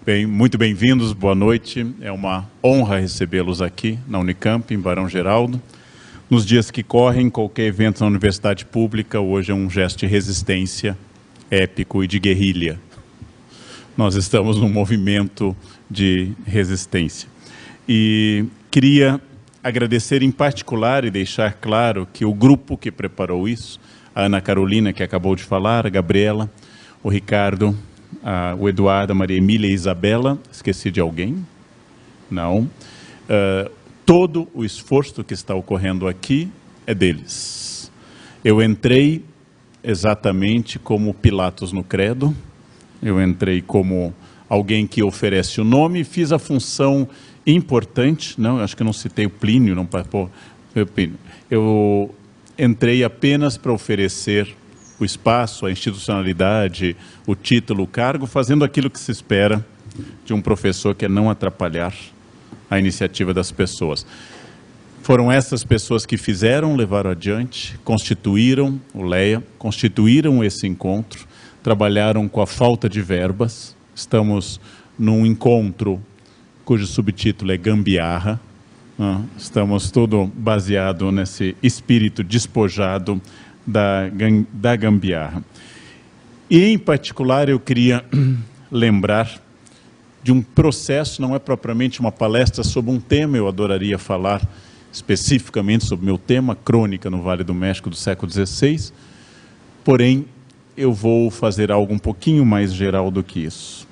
Bem, muito bem-vindos, boa noite. É uma honra recebê-los aqui na Unicamp, em Barão Geraldo. Nos dias que correm, qualquer evento na universidade pública hoje é um gesto de resistência épico e de guerrilha. Nós estamos num movimento de resistência. E queria agradecer em particular e deixar claro que o grupo que preparou isso, a Ana Carolina, que acabou de falar, a Gabriela, o Ricardo, o Eduardo, a Maria Emília e a Isabela, esqueci de alguém? Não. Todo o esforço que está ocorrendo aqui é deles. Eu entrei exatamente como Pilatos no credo, eu entrei como alguém que oferece o nome, fiz a função importante, não, acho que não citei o Plínio, não, eu entrei apenas para oferecer o espaço, a institucionalidade, o título, o cargo, fazendo aquilo que se espera de um professor, que é não atrapalhar a iniciativa das pessoas. Foram essas pessoas que fizeram, levaram adiante, constituíram o LEA, constituíram esse encontro, trabalharam com a falta de verbas. Estamos num encontro cujo subtítulo é Gambiarra. Estamos todo baseado nesse espírito despojado da gambiarra. E, em particular, eu queria lembrar de um processo, não é propriamente uma palestra sobre um tema, eu adoraria falar especificamente sobre o meu tema, crônica no Vale do México do século XVI, porém, eu vou fazer algo um pouquinho mais geral do que isso.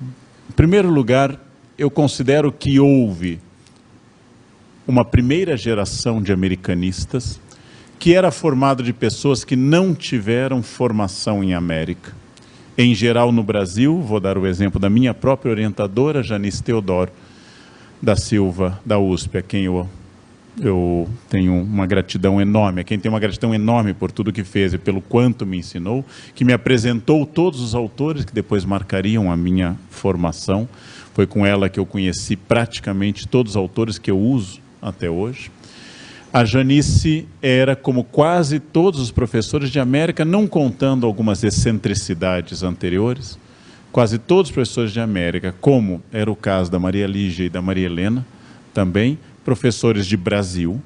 Em primeiro lugar, eu considero que houve uma primeira geração de americanistas que era formado de pessoas que não tiveram formação em América. Em geral, no Brasil, vou dar o exemplo da minha própria orientadora, Janice Teodoro da Silva, da USP, a quem eu tenho uma gratidão enorme, a quem tem uma gratidão enorme por tudo que fez e pelo quanto me ensinou, que me apresentou todos os autores que depois marcariam a minha formação. Foi com ela que eu conheci praticamente todos os autores que eu uso até hoje. A Janice era, como quase todos os professores de América, não contando algumas excentricidades anteriores, quase todos os professores de América, como era o caso da Maria Lígia e da Maria Helena, também professores de Brasil,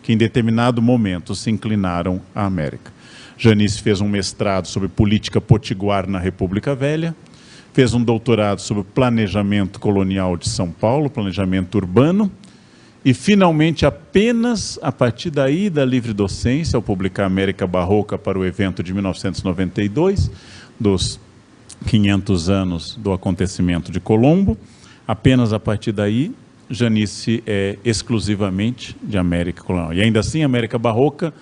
que em determinado momento se inclinaram à América. Janice fez um mestrado sobre política potiguar na República Velha, fez um doutorado sobre planejamento colonial de São Paulo, planejamento urbano, e, finalmente, apenas a partir daí da livre docência, ao publicar América Barroca para o evento de 1992, dos 500 anos do acontecimento de Colombo, apenas a partir daí, Janice é exclusivamente de América colonial. E ainda assim, América Barroca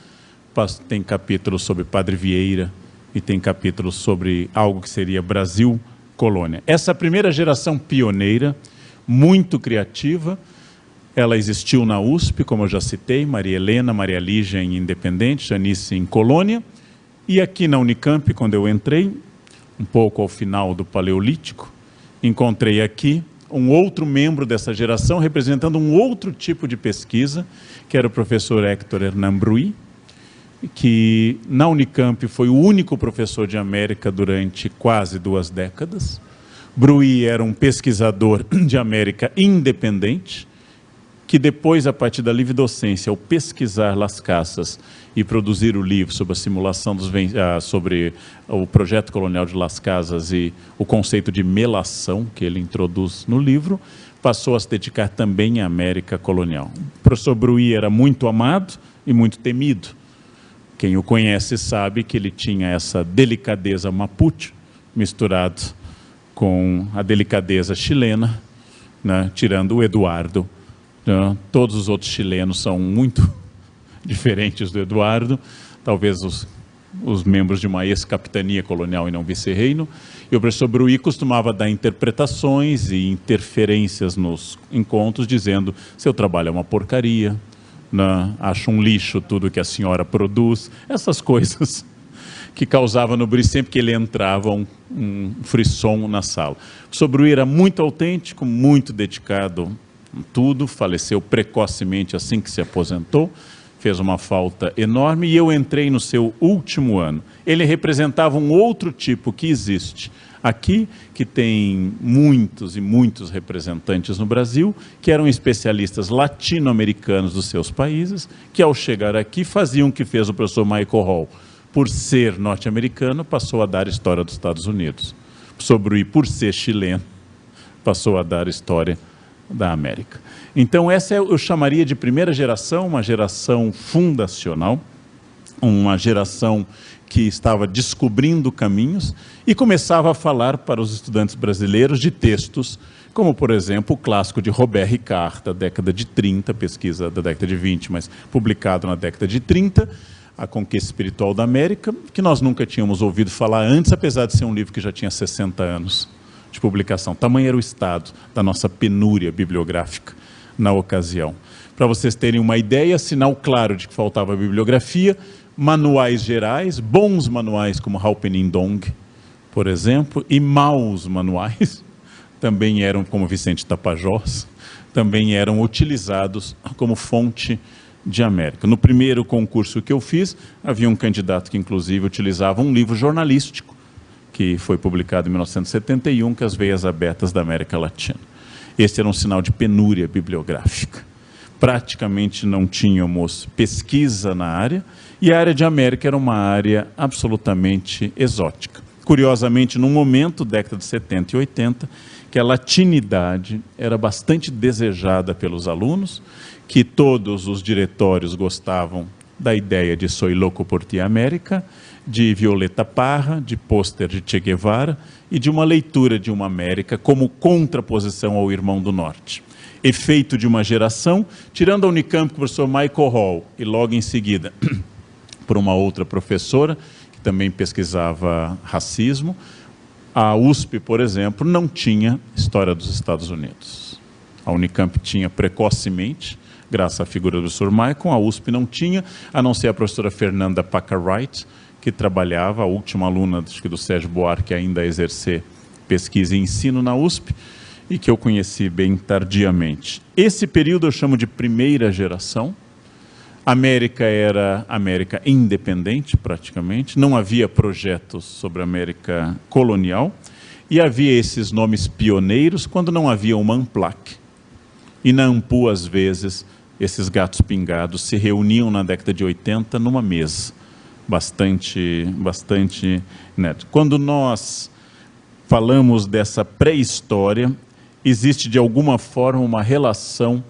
tem capítulos sobre Padre Vieira e tem capítulos sobre algo que seria Brasil colônia. Essa primeira geração pioneira, muito criativa, ela existiu na USP, como eu já citei, Maria Helena, Maria Lígia em Independente, Janice em Colônia, e aqui na Unicamp, quando eu entrei, um pouco ao final do Paleolítico, encontrei aqui um outro membro dessa geração, representando um outro tipo de pesquisa, que era o professor Héctor Hernán Bruy, que na Unicamp foi o único professor de América durante quase 2 décadas. Bruy era um pesquisador de América independente, que depois, a partir da livre docência, ao pesquisar Las Casas e produzir o livro sobre a simulação sobre o projeto colonial de Las Casas e o conceito de melação que ele introduz no livro, passou a se dedicar também à América colonial. O professor Bruy era muito amado e muito temido. Quem o conhece sabe que ele tinha essa delicadeza mapuche misturado com a delicadeza chilena, né, tirando o Eduardo. Todos os outros chilenos são muito diferentes do Eduardo, talvez os membros de uma ex-capitania colonial e não vice-reino, e o professor Bruy costumava dar interpretações e interferências nos encontros, dizendo: seu trabalho é uma porcaria, né? Acho um lixo tudo que a senhora produz, essas coisas que causavam no Bruy sempre que ele entrava um frisson na sala. O professor Bruy era muito autêntico, muito dedicado tudo, faleceu precocemente assim que se aposentou, fez uma falta enorme, e eu entrei no seu último ano. Ele representava um outro tipo que existe Aqui, que tem muitos e muitos representantes no Brasil, que eram especialistas latino-americanos dos seus países, que ao chegar aqui faziam o que fez o professor Michael Hall. Por ser norte-americano, passou a dar história dos Estados Unidos. O professor Bruy, por ser chileno, passou a dar história da América. Então essa eu chamaria de primeira geração, uma geração fundacional, uma geração que estava descobrindo caminhos e começava a falar para os estudantes brasileiros de textos, como por exemplo o clássico de Robert Ricard, da década de 30, pesquisa da década de 20, mas publicado na década de 30, A Conquista Espiritual da América, que nós nunca tínhamos ouvido falar antes, apesar de ser um livro que já tinha 60 anos de publicação. Tamanho era o estado da nossa penúria bibliográfica na ocasião. Para vocês terem uma ideia, sinal claro de que faltava bibliografia, manuais gerais, bons manuais como Haupening Dong, por exemplo, e maus manuais, também eram, como Vicente Tapajós, também eram utilizados como fonte de América. No primeiro concurso que eu fiz, havia um candidato que inclusive utilizava um livro jornalístico, que foi publicado em 1971, que é As Veias Abertas da América Latina. Esse era um sinal de penúria bibliográfica. Praticamente não tínhamos pesquisa na área, e a área de América era uma área absolutamente exótica. Curiosamente, num momento, década de 70 e 80, que a latinidade era bastante desejada pelos alunos, que todos os diretórios gostavam da ideia de Soy Loco por Ti América, de Violeta Parra, de pôster de Che Guevara e de uma leitura de uma América como contraposição ao Irmão do Norte. Efeito de uma geração, tirando a Unicamp com o professor Michael Hall e logo em seguida por uma outra professora que também pesquisava racismo, a USP, por exemplo, não tinha história dos Estados Unidos. A Unicamp tinha precocemente, graças à figura do professor Michael, a USP não tinha, a não ser a professora Fernanda Packer-Wright, que trabalhava, a última aluna acho que do Sérgio Buarque ainda a exercer pesquisa e ensino na USP, e que eu conheci bem tardiamente. Esse período eu chamo de primeira geração. A América era América independente, praticamente, não havia projetos sobre a América colonial, e havia esses nomes pioneiros quando não havia uma ANPLAC. E na AMPU, às vezes, esses gatos pingados se reuniam na década de 80 numa mesa. Bastante neto. Quando nós falamos dessa pré-história, existe de alguma forma uma relação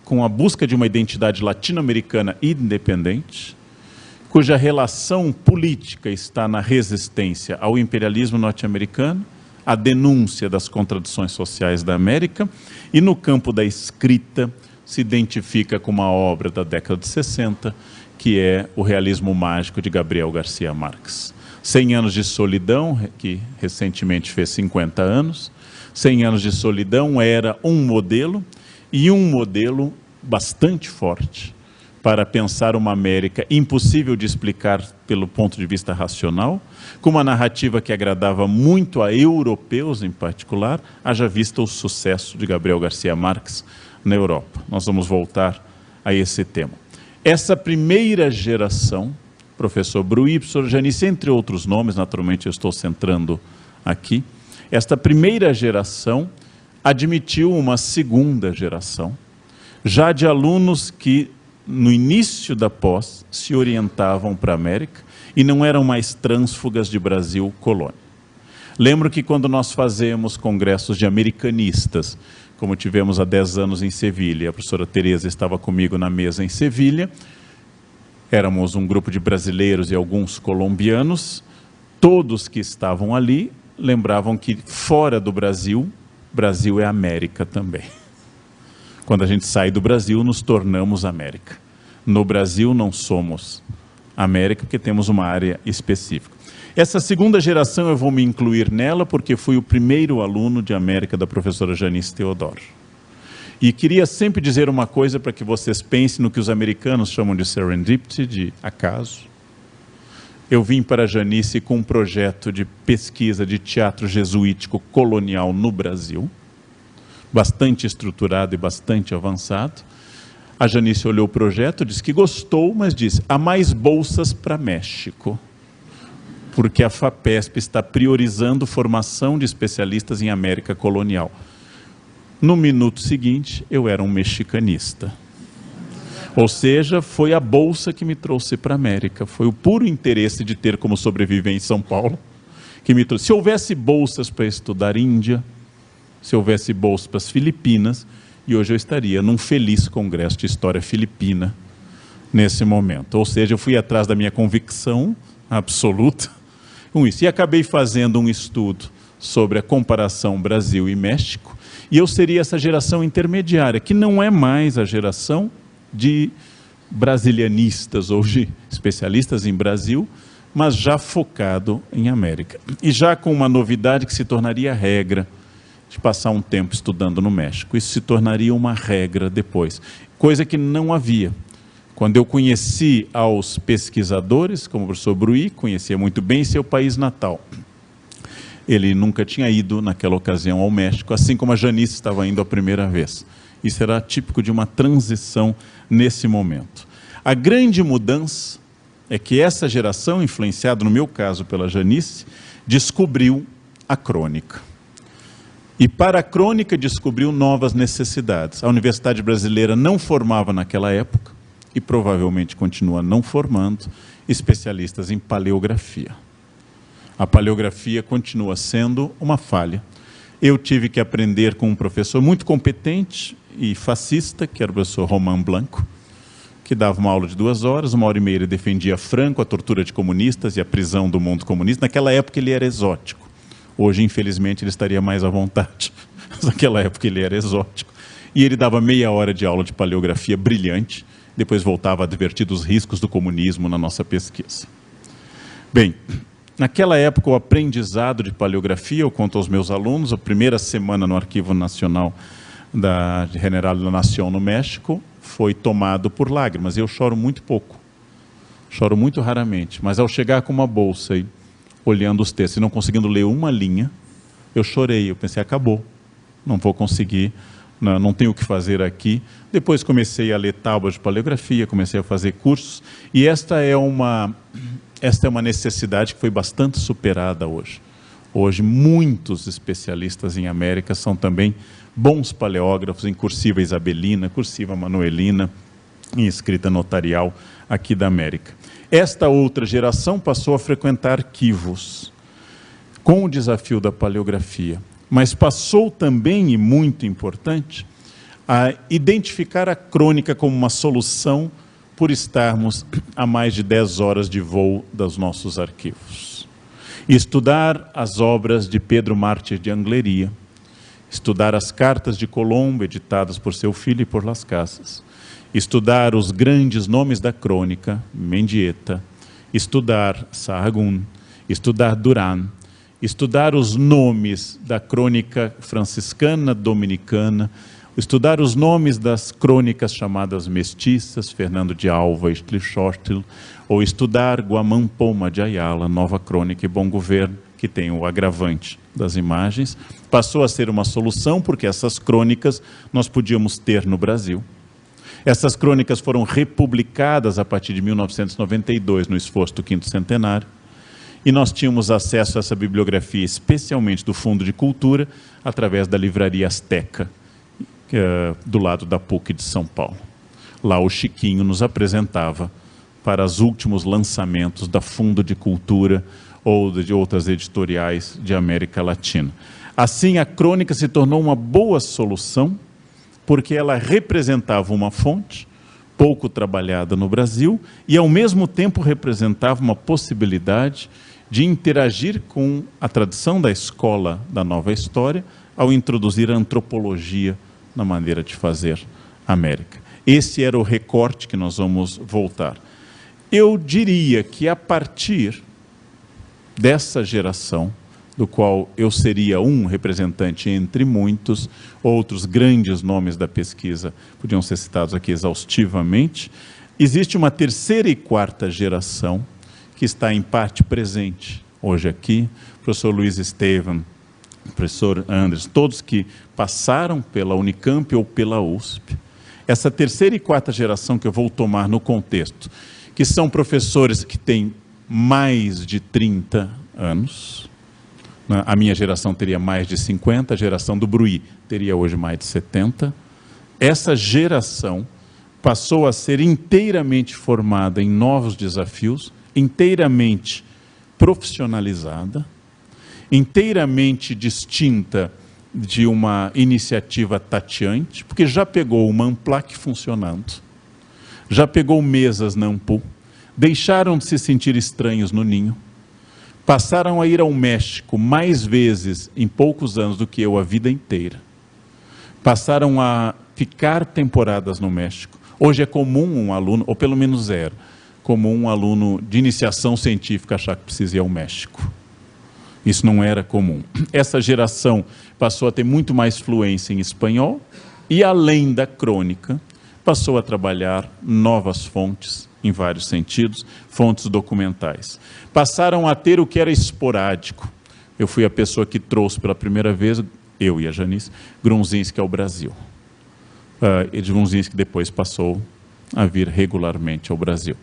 com a busca de uma identidade latino-americana independente, cuja relação política está na resistência ao imperialismo norte-americano, a denúncia das contradições sociais da América, e no campo da escrita se identifica com uma obra da década de 60, que é o Realismo Mágico de Gabriel Garcia Marques. 100 Anos de Solidão, que recentemente fez 50 anos, 100 Anos de Solidão era um modelo, e um modelo bastante forte para pensar uma América impossível de explicar pelo ponto de vista racional, com uma narrativa que agradava muito a europeus em particular, haja vista o sucesso de Gabriel Garcia Marques na Europa. Nós vamos voltar a esse tema. Essa primeira geração, professor Bruy, professor Janice, entre outros nomes, naturalmente eu estou centrando aqui, esta primeira geração admitiu uma segunda geração, já de alunos que no início da pós se orientavam para a América e não eram mais trânsfugas de Brasil colônia. Lembro que quando nós fazemos congressos de americanistas, como tivemos há 10 anos em Sevilha, a professora Tereza estava comigo na mesa em Sevilha, éramos um grupo de brasileiros e alguns colombianos, todos que estavam ali lembravam que fora do Brasil, Brasil é América também. Quando a gente sai do Brasil, nos tornamos América. No Brasil não somos América, porque temos uma área específica. Essa segunda geração eu vou me incluir nela, porque fui o primeiro aluno de América da professora Janice Teodoro. E queria sempre dizer uma coisa para que vocês pensem no que os americanos chamam de serendipity, de acaso. Eu vim para a Janice com um projeto de pesquisa de teatro jesuítico colonial no Brasil, bastante estruturado e bastante avançado. A Janice olhou o projeto, disse que gostou, mas disse, há mais bolsas para México. porque a FAPESP está priorizando formação de especialistas em América colonial. No minuto seguinte, eu era um mexicanista. Ou seja, foi a bolsa que me trouxe para a América, foi o puro interesse de ter como sobreviver em São Paulo que me trouxe. Se houvesse bolsas para estudar Índia, se houvesse bolsas para as Filipinas, e hoje eu estaria num feliz congresso de história filipina nesse momento. Ou seja, eu fui atrás da minha convicção absoluta com isso. E acabei fazendo um estudo sobre a comparação Brasil e México, e eu seria essa geração intermediária, que não é mais a geração de brasilianistas ou de especialistas em Brasil, mas já focado em América. E já com uma novidade que se tornaria regra, de passar um tempo estudando no México. Isso se tornaria uma regra depois, coisa que não havia. Quando eu conheci aos pesquisadores, como o professor Bruy, conhecia muito bem seu país natal. Ele nunca tinha ido naquela ocasião ao México, assim como a Janice estava indo a primeira vez. Isso era típico de uma transição nesse momento. A grande mudança é que essa geração, influenciada no meu caso pela Janice, descobriu a crônica. E para a crônica descobriu novas necessidades. A Universidade Brasileira não formava naquela época, e provavelmente continua não formando, especialistas em paleografia. A paleografia continua sendo uma falha. Eu tive que aprender com um professor muito competente e fascista, que era o professor Romain Blanco, que dava uma aula de 2 horas, 1h30 ele defendia franco a tortura de comunistas e a prisão do mundo comunista. Naquela época ele era exótico. Hoje, infelizmente, ele estaria mais à vontade. Mas naquela época ele era exótico. E ele dava meia hora de aula de paleografia brilhante, depois voltava a advertir dos riscos do comunismo na nossa pesquisa. Bem, naquela época o aprendizado de paleografia, eu conto aos meus alunos, a primeira semana no Arquivo Nacional da General de la Nación no México, foi tomado por lágrimas. Eu choro muito pouco, choro muito raramente, mas ao chegar com uma bolsa e olhando os textos e não conseguindo ler uma linha, eu chorei, eu pensei, acabou, não vou conseguir, não tenho o que fazer aqui. Depois comecei a ler tábuas de paleografia, comecei a fazer cursos, e esta é uma necessidade que foi bastante superada hoje. Hoje, muitos especialistas em América são também bons paleógrafos em cursiva isabelina, cursiva manuelina, em escrita notarial aqui da América. Esta outra geração passou a frequentar arquivos, com o desafio da paleografia, mas passou também, e muito importante, a identificar a crônica como uma solução por estarmos a mais de 10 horas de voo dos nossos arquivos. Estudar as obras de Pedro Mártir de Angleria, estudar as cartas de Colombo, editadas por seu filho e por Las Casas, estudar os grandes nomes da crônica, Mendieta, estudar Sahagún, estudar Duran, estudar os nomes da crônica franciscana, dominicana, estudar os nomes das crônicas chamadas mestiças, Fernando de Alva e Schlichostil, ou estudar Guamán Poma de Ayala, Nova Crônica e Bom Governo, que tem o agravante das imagens, passou a ser uma solução, porque essas crônicas nós podíamos ter no Brasil. Essas crônicas foram republicadas a partir de 1992, no esforço do 5º centenário, e nós tínhamos acesso a essa bibliografia, especialmente do Fundo de Cultura, através da Livraria Azteca, do lado da PUC de São Paulo. Lá o Chiquinho nos apresentava para os últimos lançamentos da Fundo de Cultura ou de outras editoriais de América Latina. Assim, a crônica se tornou uma boa solução, porque ela representava uma fonte pouco trabalhada no Brasil e, ao mesmo tempo, representava uma possibilidade de interagir com a tradição da escola da nova história ao introduzir a antropologia na maneira de fazer América. Esse era o recorte que nós vamos voltar. Eu diria que a partir dessa geração, do qual eu seria um representante entre muitos, outros grandes nomes da pesquisa podiam ser citados aqui exaustivamente, existe uma terceira e quarta geração que está em parte presente hoje aqui, o professor Luiz Estevam, o professor Andres, todos que passaram pela Unicamp ou pela USP. Essa terceira e quarta geração que eu vou tomar no contexto, que são professores que têm mais de 30 anos. A minha geração teria mais de 50, a geração do Bruy teria hoje mais de 70. Essa geração passou a ser inteiramente formada em novos desafios, inteiramente profissionalizada, inteiramente distinta de uma iniciativa tateante, porque já pegou o Mamplac funcionando, já pegou mesas na Ampu, deixaram de se sentir estranhos no ninho, passaram a ir ao México mais vezes em poucos anos do que eu a vida inteira, passaram a ficar temporadas no México. Hoje é comum um aluno, ou pelo menos era, comum um aluno de iniciação científica achar que precisa ir ao México. Isso não era comum. Essa geração passou a ter muito mais fluência em espanhol e, além da crônica, passou a trabalhar novas fontes, em vários sentidos, fontes documentais. Passaram a ter o que era esporádico. Eu fui a pessoa que trouxe pela primeira vez, eu e a Janice, Grunzinski ao Brasil. Grunzinski depois passou a vir regularmente ao Brasil.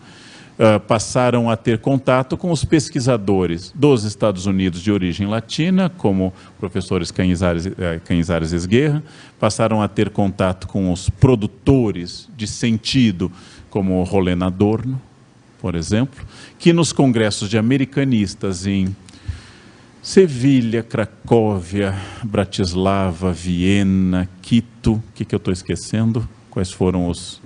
Passaram a ter contato com os pesquisadores dos Estados Unidos de origem latina, como professores Cañizares Esguerra, passaram a ter contato com os produtores de sentido, como Rolando Adorno, por exemplo, que nos congressos de americanistas em Sevilha, Cracóvia, Bratislava, Viena, Quito, o que eu estou esquecendo? Quais foram os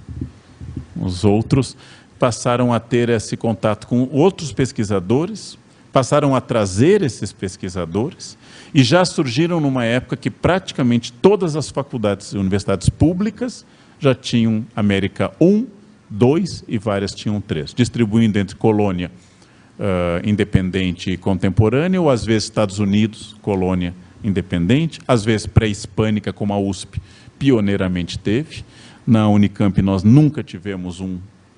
outros? Passaram a ter esse contato com outros pesquisadores, passaram a trazer esses pesquisadores e já surgiram numa época que praticamente todas as faculdades e universidades públicas já tinham América 1, 2 e várias tinham 3, distribuindo entre colônia independente e contemporânea, ou às vezes Estados Unidos, colônia independente, às vezes pré-hispânica, como a USP pioneiramente teve. Na Unicamp nós nunca tivemos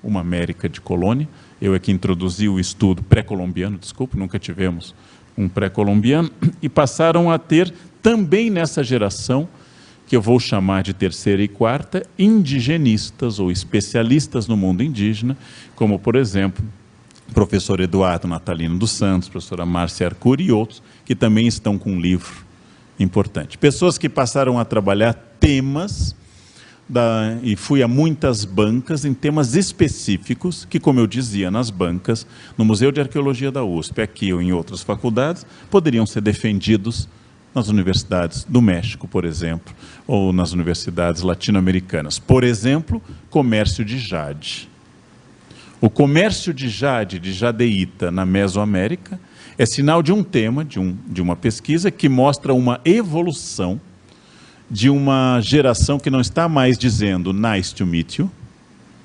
uma América de colônia. Eu é que introduzi o estudo pré-colombiano, desculpe, nunca tivemos um pré-colombiano, e passaram a ter também nessa geração, que eu vou chamar de terceira e quarta, indigenistas ou especialistas no mundo indígena, como, por exemplo, o professor Eduardo Natalino dos Santos, professora Márcia Arcuri e outros, que também estão com um livro importante. Pessoas que passaram a trabalhar temas, e fui a muitas bancas em temas específicos, que, como eu dizia, nas bancas, no Museu de Arqueologia da USP, aqui ou em outras faculdades, poderiam ser defendidos nas universidades do México, por exemplo, ou nas universidades latino-americanas. Por exemplo, comércio de jade. O comércio de jade, de jadeíta, na Mesoamérica, é sinal de um tema, de uma pesquisa, que mostra uma evolução de uma geração que não está mais dizendo nice to meet you,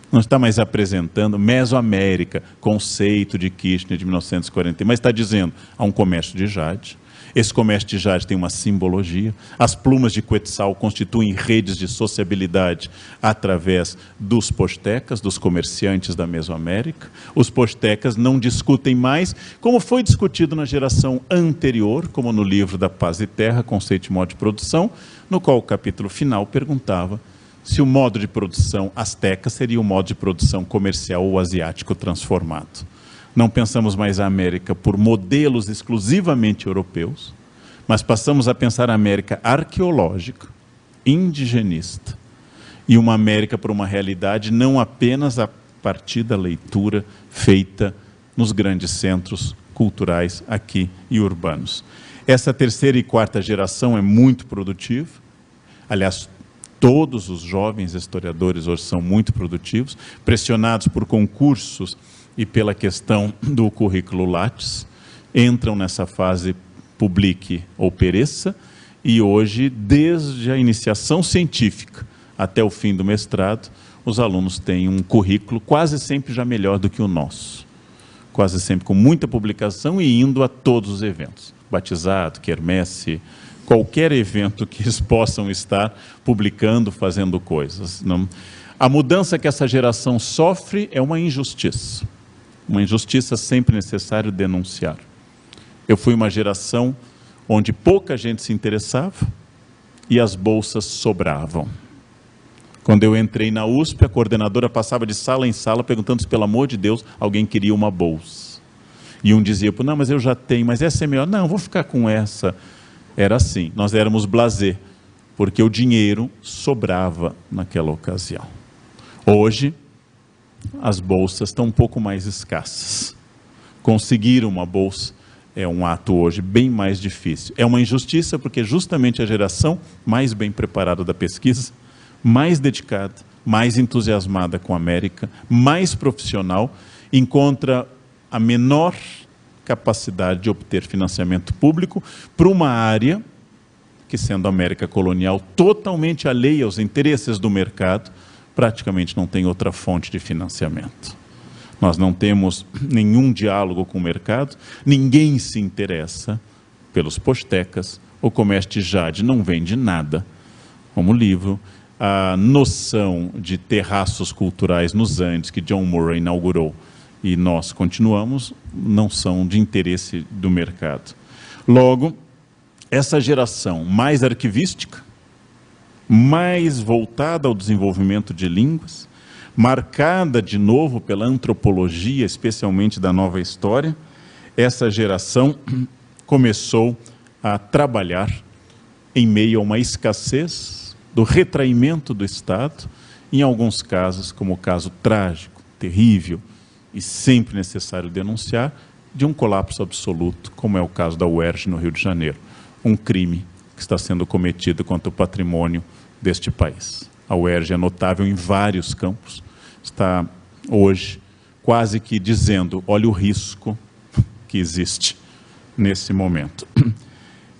não está mais apresentando Mesoamérica, conceito de Kirchner de 1940, mas está dizendo há um comércio de jade. Esse comércio de jade tem uma simbologia. As plumas de Quetzal constituem redes de sociabilidade através dos postecas, dos comerciantes da Mesoamérica. Os postecas não discutem mais, como foi discutido na geração anterior, como no livro da Paz e Terra, Conceito e Modo de Produção, no qual o capítulo final perguntava se o modo de produção asteca seria o modo de produção comercial ou asiático transformado. Não pensamos mais a América por modelos exclusivamente europeus, mas passamos a pensar a América arqueológica, indigenista, e uma América por uma realidade não apenas a partir da leitura feita nos grandes centros culturais aqui e urbanos. Essa terceira e quarta geração é muito produtiva. Aliás, todos os jovens historiadores hoje são muito produtivos, pressionados por concursos e pela questão do currículo Lattes, entram nessa fase publique ou pereça, e hoje, desde a iniciação científica até o fim do mestrado, os alunos têm um currículo quase sempre já melhor do que o nosso. Quase sempre com muita publicação e indo a todos os eventos. Batizado, quermesse, qualquer evento que eles possam estar publicando, fazendo coisas. Não? A mudança que essa geração sofre é uma injustiça. Uma injustiça sempre necessário denunciar. Eu fui uma geração onde pouca gente se interessava e as bolsas sobravam. Quando eu entrei na USP, a coordenadora passava de sala em sala perguntando se, pelo amor de Deus, alguém queria uma bolsa. E um dizia, não, mas eu já tenho, mas essa é melhor. Não, vou ficar com essa. Era assim, nós éramos blasé, porque o dinheiro sobrava naquela ocasião. Hoje, as bolsas estão um pouco mais escassas. Conseguir uma bolsa é um ato hoje bem mais difícil. É uma injustiça porque justamente a geração mais bem preparada da pesquisa, mais dedicada, mais entusiasmada com a América, mais profissional, encontra a menor capacidade de obter financiamento público para uma área que, sendo a América colonial totalmente alheia aos interesses do mercado, praticamente não tem outra fonte de financiamento. Nós não temos nenhum diálogo com o mercado, ninguém se interessa pelos postecas, o comércio Jade não vende nada, como livro, a noção de terraços culturais nos Andes, que John Murray inaugurou, e nós continuamos, não são de interesse do mercado. Logo, essa geração mais arquivística, mais voltada ao desenvolvimento de línguas, marcada de novo pela antropologia, especialmente da nova história, essa geração começou a trabalhar em meio a uma escassez do retraimento do Estado, em alguns casos, como o caso trágico, terrível e sempre necessário denunciar, de um colapso absoluto, como é o caso da UERJ no Rio de Janeiro, um crime que está sendo cometido contra o patrimônio deste país. A UERJ é notável em vários campos, está hoje quase que dizendo, olha o risco que existe nesse momento.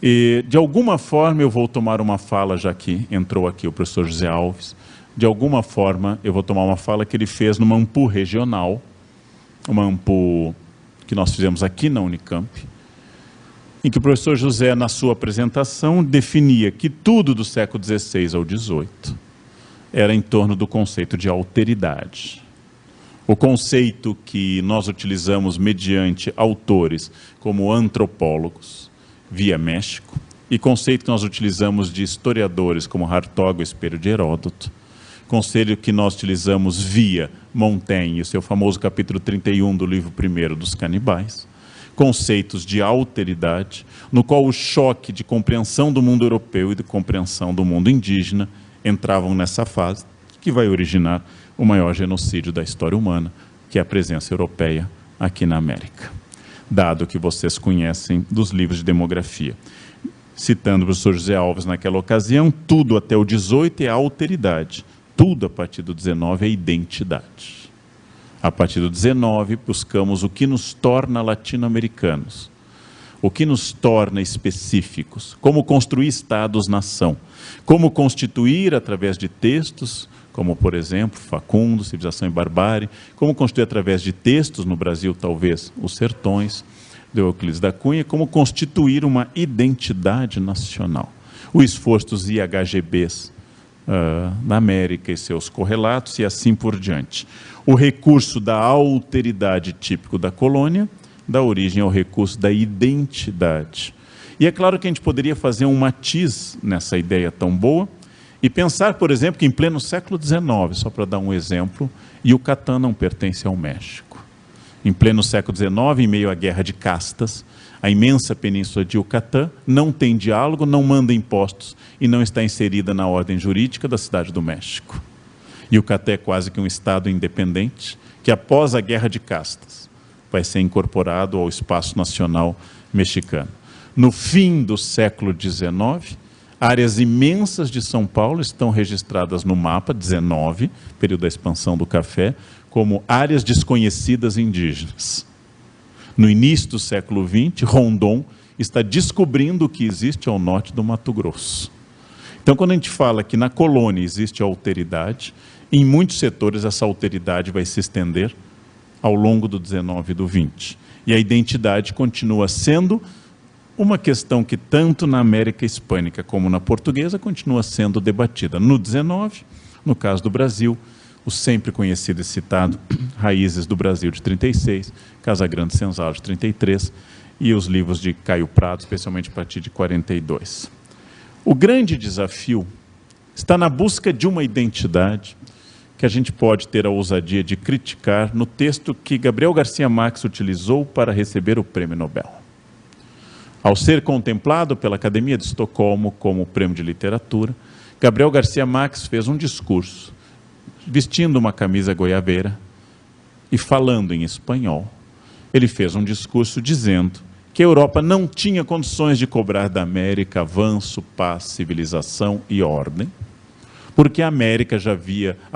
E, de alguma forma, eu vou tomar uma fala, já que entrou aqui o professor José Alves, de alguma forma eu vou tomar uma fala que ele fez numa AMPU regional, uma AMPU que nós fizemos aqui na Unicamp, em que o professor José, na sua apresentação, definia que tudo do século XVI ao XVIII era em torno do conceito de alteridade. O conceito que nós utilizamos mediante autores como antropólogos, via México, e conceito que nós utilizamos de historiadores como Hartog, o Espelho de Heródoto, conceito que nós utilizamos via Montaigne, o seu famoso capítulo 31 do livro 1 dos Canibais, conceitos de alteridade, no qual o choque de compreensão do mundo europeu e de compreensão do mundo indígena entravam nessa fase, que vai originar o maior genocídio da história humana, que é a presença europeia aqui na América. Dado que vocês conhecem dos livros de demografia. Citando o professor José Alves naquela ocasião, tudo até o 18 é alteridade, tudo a partir do 19 é identidade. A partir do 19 buscamos o que nos torna latino-americanos, o que nos torna específicos, como construir estados-nação, como constituir através de textos, como por exemplo Facundo, Civilização e Barbárie, como constituir através de textos, no Brasil talvez Os Sertões, de Euclides da Cunha, como constituir uma identidade nacional. O esforço dos IHGBs na América e seus correlatos e assim por diante. O recurso da alteridade típico da colônia dá origem ao recurso da identidade. E é claro que a gente poderia fazer um matiz nessa ideia tão boa e pensar, por exemplo, que em pleno século XIX, só para dar um exemplo, Yucatán não pertence ao México. Em pleno século XIX, em meio à guerra de castas, a imensa península de Yucatán não tem diálogo, não manda impostos e não está inserida na ordem jurídica da Cidade do México. Yucatán é quase que um estado independente, que após a guerra de castas vai ser incorporado ao espaço nacional mexicano. No fim do século XIX, áreas imensas de São Paulo estão registradas no mapa 19, período da expansão do café, como áreas desconhecidas indígenas. No início do século XX, Rondon está descobrindo o que existe ao norte do Mato Grosso. Então, quando a gente fala que na colônia existe alteridade, em muitos setores essa alteridade vai se estender ao longo do 19 e do 20. E a identidade continua sendo uma questão que tanto na América Hispânica como na Portuguesa continua sendo debatida. No 19, no caso do Brasil, o sempre conhecido e citado Raízes do Brasil de 36, Casagrande Senzala de 33 e os livros de Caio Prado, especialmente a partir de 42. O grande desafio está na busca de uma identidade que a gente pode ter a ousadia de criticar no texto que Gabriel Garcia Marques utilizou para receber o Prêmio Nobel. Ao ser contemplado pela Academia de Estocolmo como Prêmio de Literatura, Gabriel Garcia Marques fez um discurso, vestindo uma camisa goiabeira e falando em espanhol. Ele fez um discurso dizendo que a Europa não tinha condições de cobrar da América avanço, paz, civilização e ordem, porque a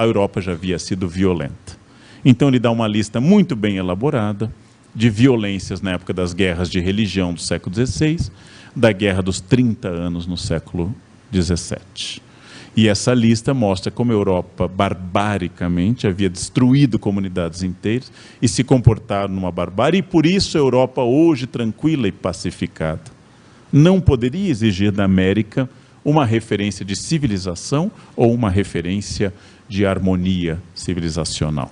Europa já havia sido violenta. Então ele dá uma lista muito bem elaborada de violências na época das guerras de religião do século XVI, da Guerra dos 30 anos no século XVII. E essa lista mostra como a Europa, barbaricamente, havia destruído comunidades inteiras e se comportaram numa barbárie, e por isso a Europa, hoje tranquila e pacificada, não poderia exigir da América uma referência de civilização ou uma referência de harmonia civilizacional.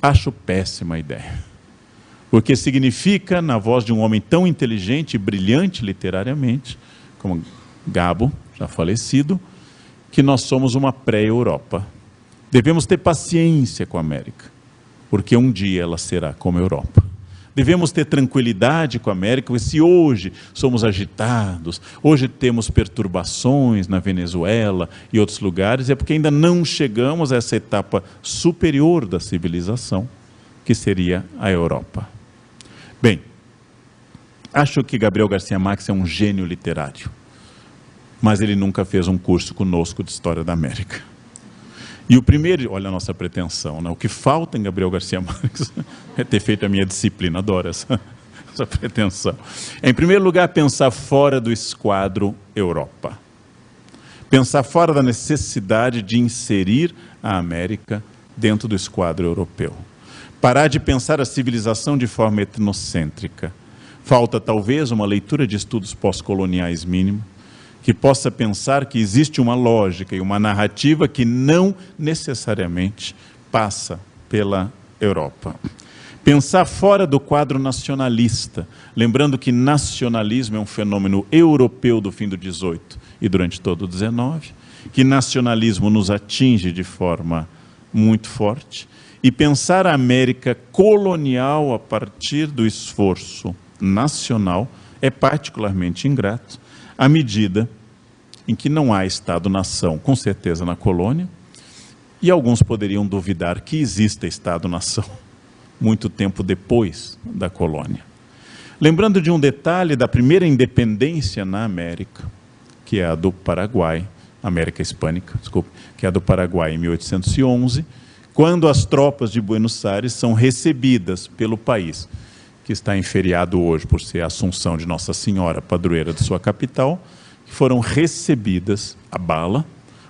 Acho péssima ideia, porque significa, na voz de um homem tão inteligente e brilhante literariamente, como Gabo, já falecido, que nós somos uma pré-Europa. Devemos ter paciência com a América, porque um dia ela será como a Europa. Devemos ter tranquilidade com a América, porque se hoje somos agitados, hoje temos perturbações na Venezuela e outros lugares, é porque ainda não chegamos a essa etapa superior da civilização, que seria a Europa. Bem, acho que Gabriel Garcia Marques é um gênio literário, mas ele nunca fez um curso conosco de História da América. E o primeiro, olha a nossa pretensão, né? O que falta em Gabriel Garcia Marques é ter feito a minha disciplina, adoro essa pretensão. É, em primeiro lugar, pensar fora do esquadro Europa. Pensar fora da necessidade de inserir a América dentro do esquadro europeu. Parar de pensar a civilização de forma etnocêntrica. Falta talvez uma leitura de estudos pós-coloniais mínimo, que possa pensar que existe uma lógica e uma narrativa que não necessariamente passa pela Europa. Pensar fora do quadro nacionalista, lembrando que nacionalismo é um fenômeno europeu do fim do XVIII e durante todo o XIX, que nacionalismo nos atinge de forma muito forte, e pensar a América colonial a partir do esforço nacional é particularmente ingrato, à medida em que não há Estado-nação, com certeza na colônia, e alguns poderiam duvidar que exista Estado-nação muito tempo depois da colônia. Lembrando de um detalhe da primeira independência na América, que é a do Paraguai, América Hispânica, desculpe, que é a do Paraguai em 1811, quando as tropas de Buenos Aires são recebidas pelo país, que está em feriado hoje por ser a Assunção de Nossa Senhora, padroeira de sua capital, que foram recebidas a bala,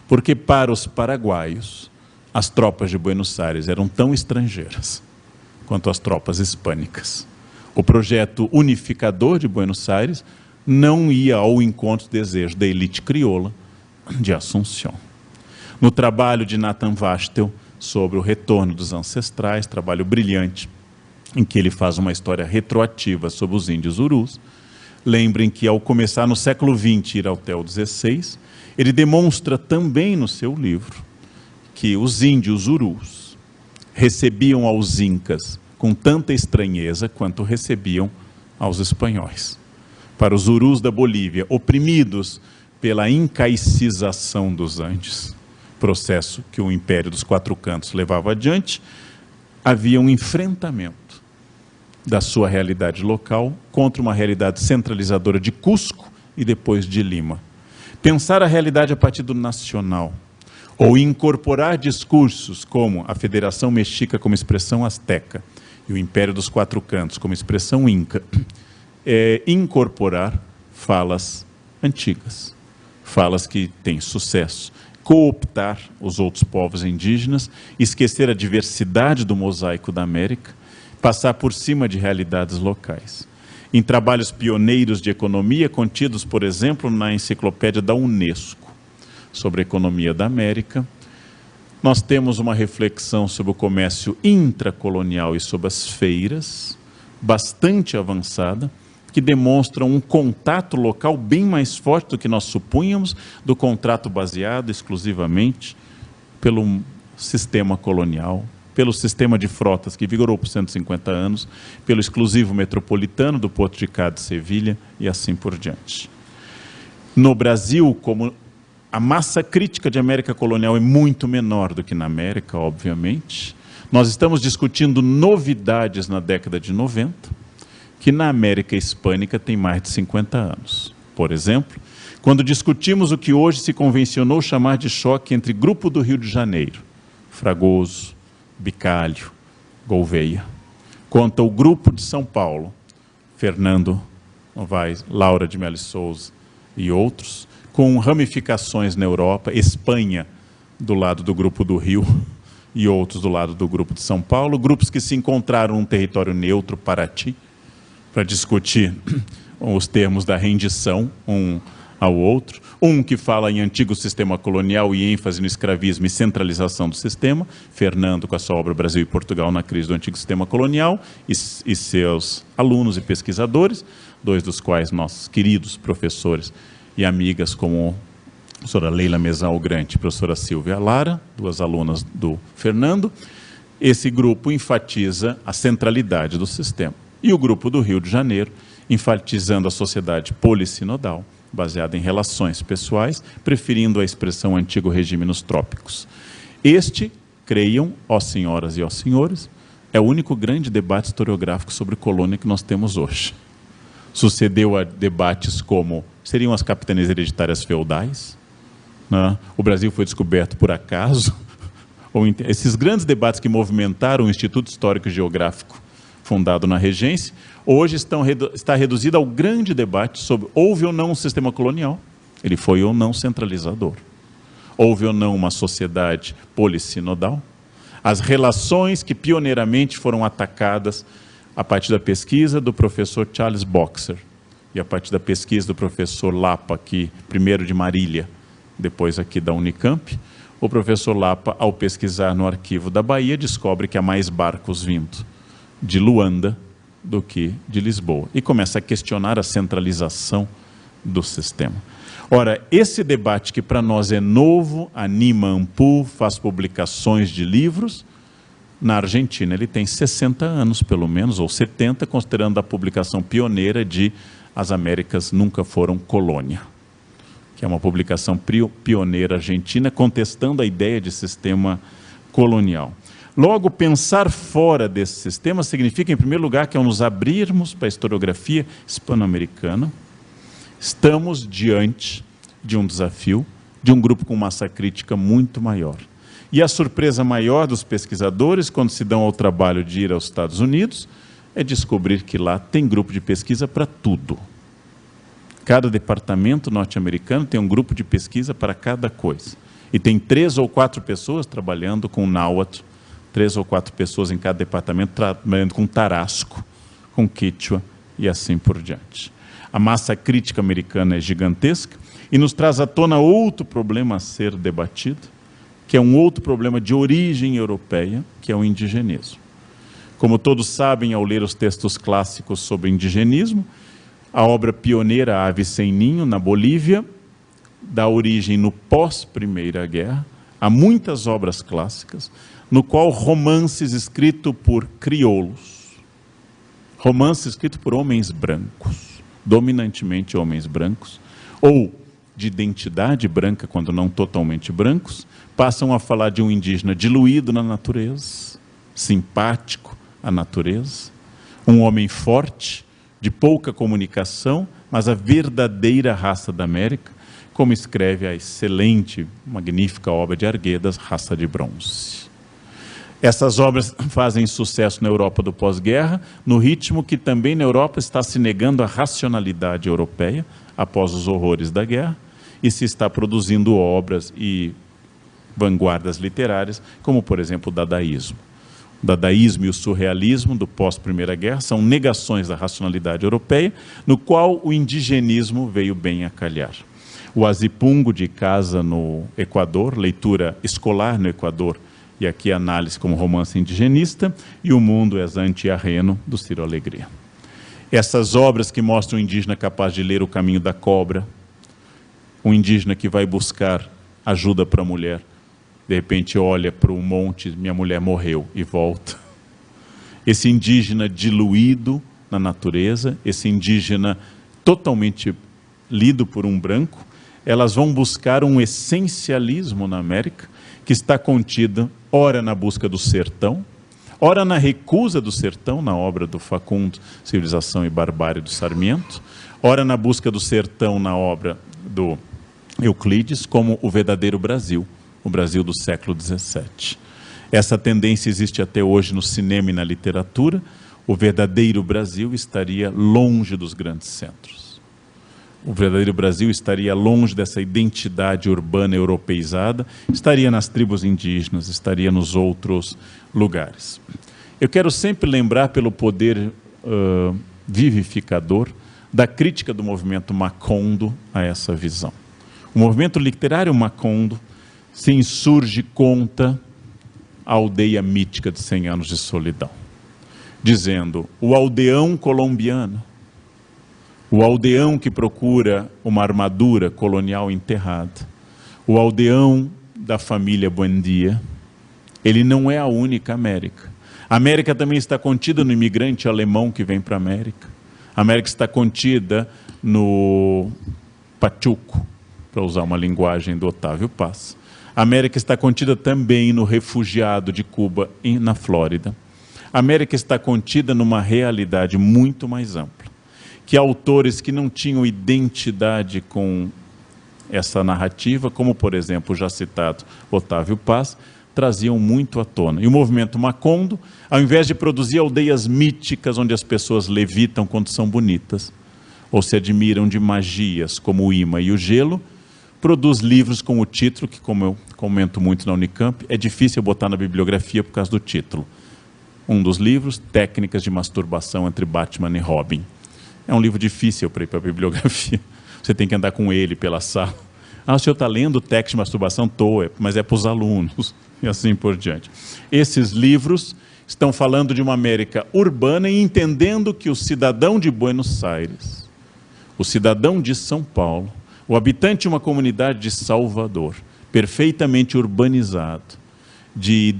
porque para os paraguaios as tropas de Buenos Aires eram tão estrangeiras quanto as tropas hispânicas. O projeto unificador de Buenos Aires não ia ao encontro do desejo da elite crioula de Assunção. No trabalho de Nathan Vastel sobre o retorno dos ancestrais, trabalho brilhante, em que ele faz uma história retroativa sobre os índios urus. Lembrem que ao começar no século XX ir até o XVI, ele demonstra também no seu livro que os índios urus recebiam aos incas com tanta estranheza quanto recebiam aos espanhóis. Para os urus da Bolívia, oprimidos pela incaicização dos Andes, processo que o Império dos Quatro Cantos levava adiante, havia um enfrentamento da sua realidade local contra uma realidade centralizadora de Cusco e depois de Lima. Pensar a realidade a partir do nacional, ou incorporar discursos como a Federação Mexica como expressão asteca e o Império dos Quatro Cantos como expressão inca, é incorporar falas antigas, falas que têm sucesso, cooptar os outros povos indígenas, esquecer a diversidade do mosaico da América, passar por cima de realidades locais. Em trabalhos pioneiros de economia, contidos, por exemplo, na enciclopédia da Unesco, sobre a economia da América, nós temos uma reflexão sobre o comércio intracolonial e sobre as feiras, bastante avançada, que demonstra um contato local bem mais forte do que nós supunhamos, do contrato baseado exclusivamente pelo sistema colonial, pelo sistema de frotas que vigorou por 150 anos, pelo exclusivo metropolitano do Porto de Cádiz, Sevilha e assim por diante. No Brasil, como a massa crítica de América colonial é muito menor do que na América, obviamente, nós estamos discutindo novidades na década de 90, que na América hispânica tem mais de 50 anos. Por exemplo, quando discutimos o que hoje se convencionou chamar de choque entre Grupo do Rio de Janeiro, Fragoso, Bicalho, Gouveia, contra o Grupo de São Paulo, Fernando Novaes, Laura de Melo Souza e outros, com ramificações na Europa, Espanha do lado do Grupo do Rio e outros do lado do Grupo de São Paulo, grupos que se encontraram num território neutro, Paraty, para discutir os termos da rendição um ao outro, um que fala em antigo sistema colonial e ênfase no escravismo e centralização do sistema, Fernando com a sua obra Brasil e Portugal na crise do antigo sistema colonial, e seus alunos e pesquisadores, dois dos quais nossos queridos professores e amigas como a professora Leila Mesal Grande e a professora Silvia Lara, duas alunas do Fernando. Esse grupo enfatiza a centralidade do sistema. E o Grupo do Rio de Janeiro, enfatizando a sociedade polissinodal, baseada em relações pessoais, preferindo a expressão antigo regime nos trópicos. Este, creiam, ó senhoras e ó senhores, é o único grande debate historiográfico sobre colônia que nós temos hoje. Sucedeu a debates como, seriam as capitanias hereditárias feudais? Né? O Brasil foi descoberto por acaso? Ou, esses grandes debates que movimentaram o Instituto Histórico e Geográfico, fundado na Regência, hoje está reduzido ao grande debate sobre houve ou não um sistema colonial, ele foi ou não centralizador, houve ou não uma sociedade polissinodal, as relações que pioneiramente foram atacadas a partir da pesquisa do professor Charles Boxer e a partir da pesquisa do professor Lapa, aqui, primeiro de Marília, depois aqui da Unicamp. O professor Lapa, ao pesquisar no arquivo da Bahia, descobre que há mais barcos vindo de Luanda do que de Lisboa, e começa a questionar a centralização do sistema. Ora, esse debate que para nós é novo, anima Ampu, faz publicações de livros, na Argentina ele tem 60 anos pelo menos, ou 70, considerando a publicação pioneira de As Américas Nunca Foram Colônia, que é uma publicação pioneira argentina, contestando a ideia de sistema colonial. Logo, pensar fora desse sistema significa, em primeiro lugar, que ao nos abrirmos para a historiografia hispano-americana, estamos diante de um desafio, de um grupo com massa crítica muito maior. E a surpresa maior dos pesquisadores, quando se dão ao trabalho de ir aos Estados Unidos, é descobrir que lá tem grupo de pesquisa para tudo. Cada departamento norte-americano tem um grupo de pesquisa para cada coisa. E tem 3 ou 4 pessoas trabalhando com náhuatl, 3 ou 4 pessoas em cada departamento trabalhando com tarasco, com quechua e assim por diante. A massa crítica americana é gigantesca e nos traz à tona outro problema a ser debatido, que é um outro problema de origem europeia, que é o indigenismo. Como todos sabem, ao ler os textos clássicos sobre indigenismo, a obra pioneira Ave Sem Ninho, na Bolívia, dá origem no pós-Primeira Guerra a muitas obras clássicas, no qual romances escritos por crioulos, romances escritos por homens brancos, dominantemente homens brancos, ou de identidade branca, quando não totalmente brancos, passam a falar de um indígena diluído na natureza, simpático à natureza, um homem forte, de pouca comunicação, mas a verdadeira raça da América, como escreve a excelente, magnífica obra de Arguedas, Raça de Bronze. Essas obras fazem sucesso na Europa do pós-guerra, no ritmo que também na Europa está se negando a racionalidade europeia, após os horrores da guerra, e se está produzindo obras e vanguardas literárias, como, por exemplo, o dadaísmo. O dadaísmo e o surrealismo do pós-Primeira Guerra são negações da racionalidade europeia, no qual o indigenismo veio bem a calhar. O Azipungo, de Casa, no Equador, leitura escolar no Equador, e aqui análise como romance indigenista, e O Mundo é Anti-Arreno, do Ciro Alegria. Essas obras que mostram o indígena capaz de ler O Caminho da Cobra, um indígena que vai buscar ajuda para a mulher de repente olha para o monte, minha mulher morreu, e volta. Esse indígena diluído na natureza, esse indígena totalmente lido por um branco, elas vão buscar um essencialismo na América, que está contido, ora na busca do sertão, ora na recusa do sertão, na obra do Facundo, Civilização e Barbárie do Sarmiento, ora na busca do sertão, na obra do Euclides, como o verdadeiro Brasil, o Brasil do século XVII. Essa tendência existe até hoje no cinema e na literatura. O verdadeiro Brasil estaria longe dos grandes centros. O verdadeiro Brasil estaria longe dessa identidade urbana europeizada, estaria nas tribos indígenas, estaria nos outros lugares. Eu quero sempre lembrar, pelo poder vivificador, da crítica do movimento Macondo a essa visão. O movimento literário Macondo se insurge contra a aldeia mítica de 100 anos de solidão, dizendo: o aldeão colombiano, o aldeão que procura uma armadura colonial enterrada, o aldeão da família Buendia, ele não é a única América. A América também está contida no imigrante alemão que vem para a América. A América está contida no pachuco, para usar uma linguagem do Otávio Paz. A América está contida também no refugiado de Cuba na Flórida. A América está contida numa realidade muito mais ampla, que autores que não tinham identidade com essa narrativa, como por exemplo o já citado Otávio Paz, traziam muito à tona. E o movimento Macondo, ao invés de produzir aldeias míticas onde as pessoas levitam quando são bonitas, ou se admiram de magias como o imã e o gelo, produz livros com o título, que como eu comento muito na Unicamp, é difícil botar na bibliografia por causa do título. Um dos livros, Técnicas de Masturbação entre Batman e Robin. É um livro difícil para ir para a bibliografia. Você tem que andar com ele pela sala. Ah, o senhor está lendo Técnicas de Masturbação? Estou, mas é para os alunos, e assim por diante. Esses livros estão falando de uma América urbana e entendendo que o cidadão de Buenos Aires, o cidadão de São Paulo, o habitante de uma comunidade de Salvador, perfeitamente urbanizado, de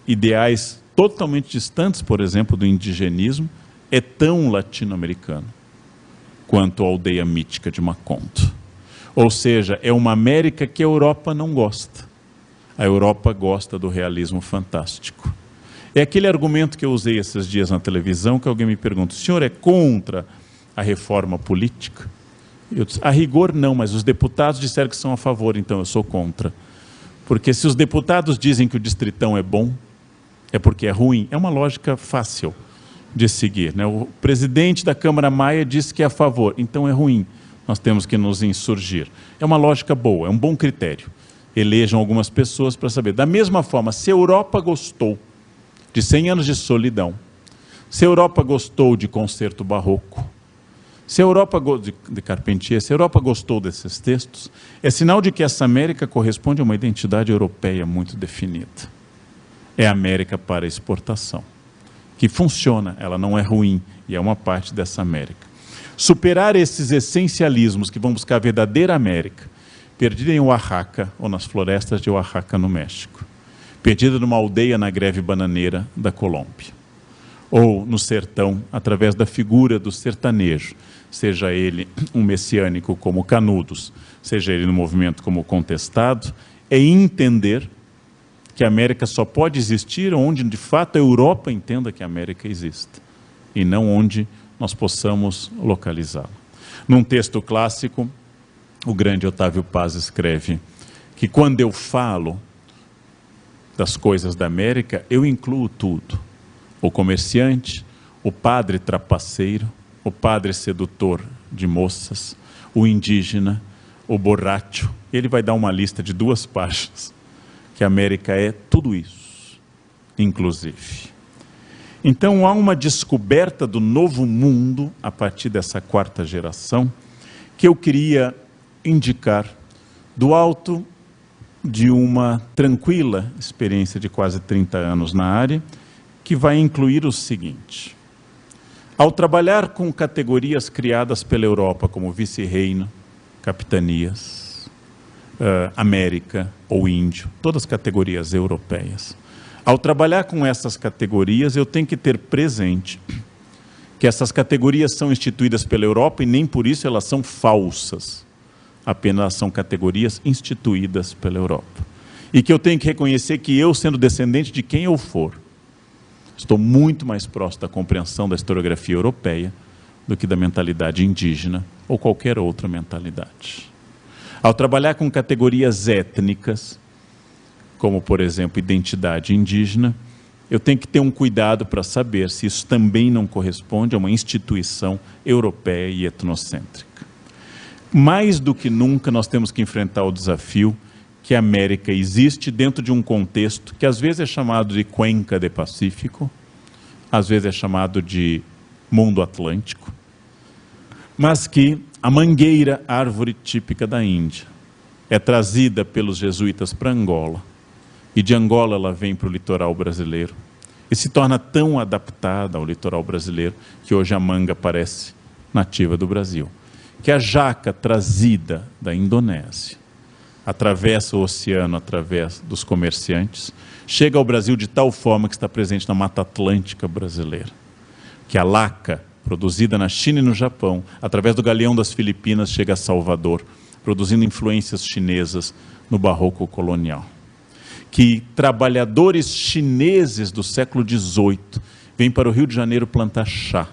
ideais totalmente distantes, por exemplo, do indigenismo, é tão latino-americano quanto a aldeia mítica de Macondo. Ou seja, é uma América que a Europa não gosta. A Europa gosta do realismo fantástico. É aquele argumento que eu usei esses dias na televisão, que alguém me pergunta: o senhor é contra a reforma política? Eu disse: a rigor não, mas os deputados disseram que são a favor, então eu sou contra. Porque se os deputados dizem que o distritão é bom, é porque é ruim. É uma lógica fácil de seguir, né? O presidente da Câmara Maia disse que é a favor, então é ruim. Nós temos que nos insurgir. É uma lógica boa, é um bom critério. Elejam algumas pessoas para saber. Da mesma forma, se a Europa gostou de 100 anos de solidão, se a Europa gostou de Concerto Barroco, se a Europa de Carpentier, se a Europa gostou desses textos, é sinal de que essa América corresponde a uma identidade europeia muito definida. É a América para exportação, que funciona, ela não é ruim, e é uma parte dessa América. Superar esses essencialismos que vão buscar a verdadeira América, perdida em Oaxaca ou nas florestas de Oaxaca, no México, perdida numa aldeia na greve bananeira da Colômbia, ou no sertão, através da figura do sertanejo, seja ele um messiânico como Canudos, seja ele no movimento como Contestado, é entender que a América só pode existir onde, de fato, a Europa entenda que a América existe, e não onde nós possamos localizá-la. Num texto clássico, o grande Otávio Paz escreve que quando eu falo das coisas da América, eu incluo tudo. O comerciante, o padre trapaceiro, o padre sedutor de moças, o indígena, o borracho. Ele vai dar uma lista de 2 páginas, que a América é tudo isso, inclusive. Então há uma descoberta do novo mundo a partir dessa 4ª geração que eu queria indicar do alto de uma tranquila experiência de quase 30 anos na área, que vai incluir o seguinte: ao trabalhar com categorias criadas pela Europa como vice-reino, capitanias, América ou índio, todas as categorias europeias. Ao trabalhar com essas categorias, eu tenho que ter presente que essas categorias são instituídas pela Europa e nem por isso elas são falsas, apenas são categorias instituídas pela Europa. E que eu tenho que reconhecer que eu, sendo descendente de quem eu for, estou muito mais próximo da compreensão da historiografia europeia do que da mentalidade indígena ou qualquer outra mentalidade. Ao trabalhar com categorias étnicas, como, por exemplo, identidade indígena, eu tenho que ter um cuidado para saber se isso também não corresponde a uma instituição europeia e etnocêntrica. Mais do que nunca, nós temos que enfrentar o desafio que a América existe dentro de um contexto que às vezes é chamado de Cuenca de Pacífico, às vezes é chamado de mundo atlântico, mas que a mangueira, árvore típica da Índia, é trazida pelos jesuítas para Angola, e de Angola ela vem para o litoral brasileiro, e se torna tão adaptada ao litoral brasileiro, que hoje a manga parece nativa do Brasil. Que a jaca trazida da Indonésia, atravessa o oceano através dos comerciantes, chega ao Brasil de tal forma que está presente na Mata Atlântica brasileira. Que a laca, produzida na China e no Japão, através do galeão das Filipinas, chega a Salvador, produzindo influências chinesas no barroco colonial. Que trabalhadores chineses do século XVIII vêm para o Rio de Janeiro plantar chá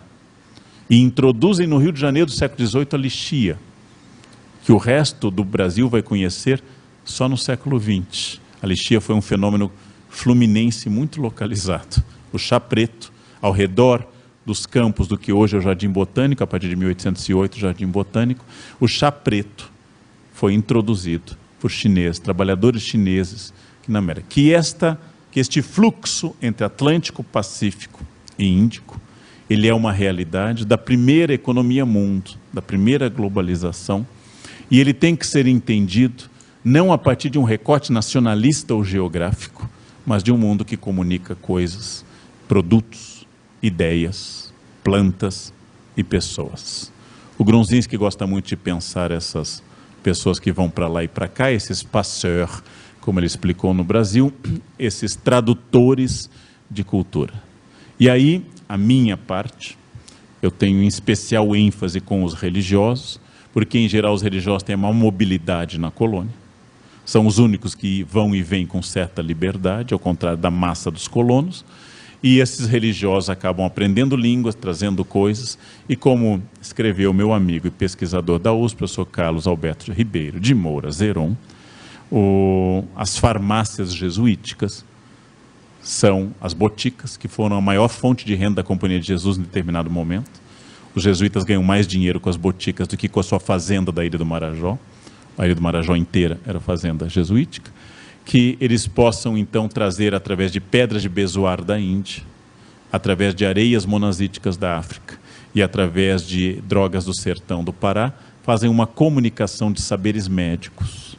e introduzem no Rio de Janeiro do século XVIII a lixia, que o resto do Brasil vai conhecer só no século XX. A lixia foi um fenômeno fluminense muito localizado. O chá preto, ao redor dos campos do que hoje é o Jardim Botânico, a partir de 1808, o Jardim Botânico, o chá preto foi introduzido por chineses, trabalhadores chineses na América. Que este fluxo entre Atlântico, Pacífico e Índico, ele é uma realidade da primeira economia mundo, da primeira globalização, e ele tem que ser entendido não a partir de um recorte nacionalista ou geográfico, mas de um mundo que comunica coisas, produtos, ideias, plantas e pessoas. O Grunzinski gosta muito de pensar essas pessoas que vão para lá e para cá, esses passeurs, como ele explicou no Brasil, esses tradutores de cultura. E aí, a minha parte, eu tenho em especial ênfase com os religiosos, porque em geral os religiosos têm uma mobilidade na colônia, são os únicos que vão e vêm com certa liberdade, ao contrário da massa dos colonos, e esses religiosos acabam aprendendo línguas, trazendo coisas, e como escreveu meu amigo e pesquisador da USP, professor Carlos Alberto Ribeiro de Moura Zeron, as farmácias jesuíticas são as boticas, que foram a maior fonte de renda da Companhia de Jesus em determinado momento. Os jesuítas ganham mais dinheiro com as boticas do que com a sua fazenda da Ilha do Marajó. A Ilha do Marajó inteira era fazenda jesuítica. Que eles possam então trazer através de pedras de bezoar da Índia, através de areias monazíticas da África e através de drogas do sertão do Pará, fazem uma comunicação de saberes médicos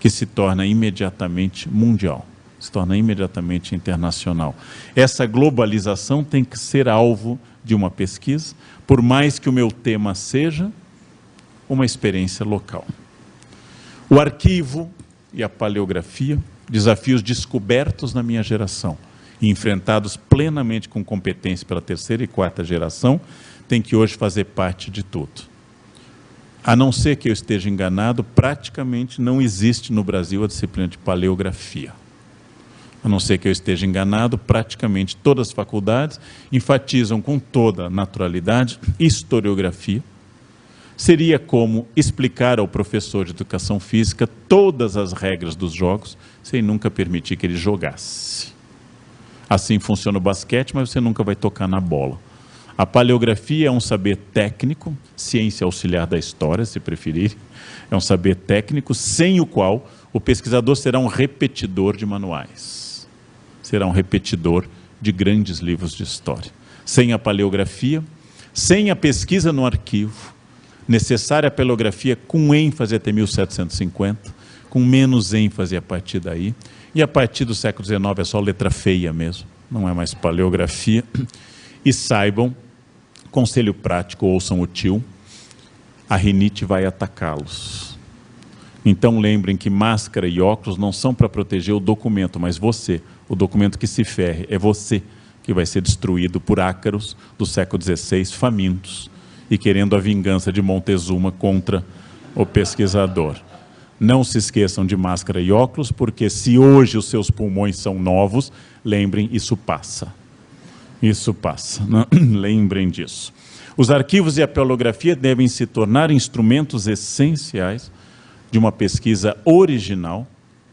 que se torna imediatamente mundial, se torna imediatamente internacional. Essa globalização tem que ser alvo de uma pesquisa, por mais que o meu tema seja uma experiência local. O arquivo e a paleografia, desafios descobertos na minha geração e enfrentados plenamente com competência pela terceira e quarta geração, tem que hoje fazer parte de tudo. A não ser que eu esteja enganado, praticamente não existe no Brasil a disciplina de paleografia. A não ser que eu esteja enganado, praticamente todas as faculdades enfatizam com toda naturalidade historiografia. Seria como explicar ao professor de educação física todas as regras dos jogos, sem nunca permitir que ele jogasse. Assim funciona o basquete, mas você nunca vai tocar na bola. A paleografia é um saber técnico, ciência auxiliar da história, se preferir. É um saber técnico sem o qual o pesquisador será um repetidor de manuais. Será um repetidor de grandes livros de história. Sem a paleografia, sem a pesquisa no arquivo, necessária a paleografia com ênfase até 1750, com menos ênfase a partir daí, e a partir do século XIX é só letra feia mesmo, não é mais paleografia. E saibam, conselho prático, ouçam o tio, a rinite vai atacá-los. Então lembrem que máscara e óculos não são para proteger o documento, mas você. O documento que se ferre é você que vai ser destruído por ácaros do século XVI, famintos, e querendo a vingança de Montezuma contra o pesquisador. Não se esqueçam de máscara e óculos, porque se hoje os seus pulmões são novos, lembrem, isso passa. Isso passa, não? Lembrem disso. Os arquivos e a paleografia devem se tornar instrumentos essenciais de uma pesquisa original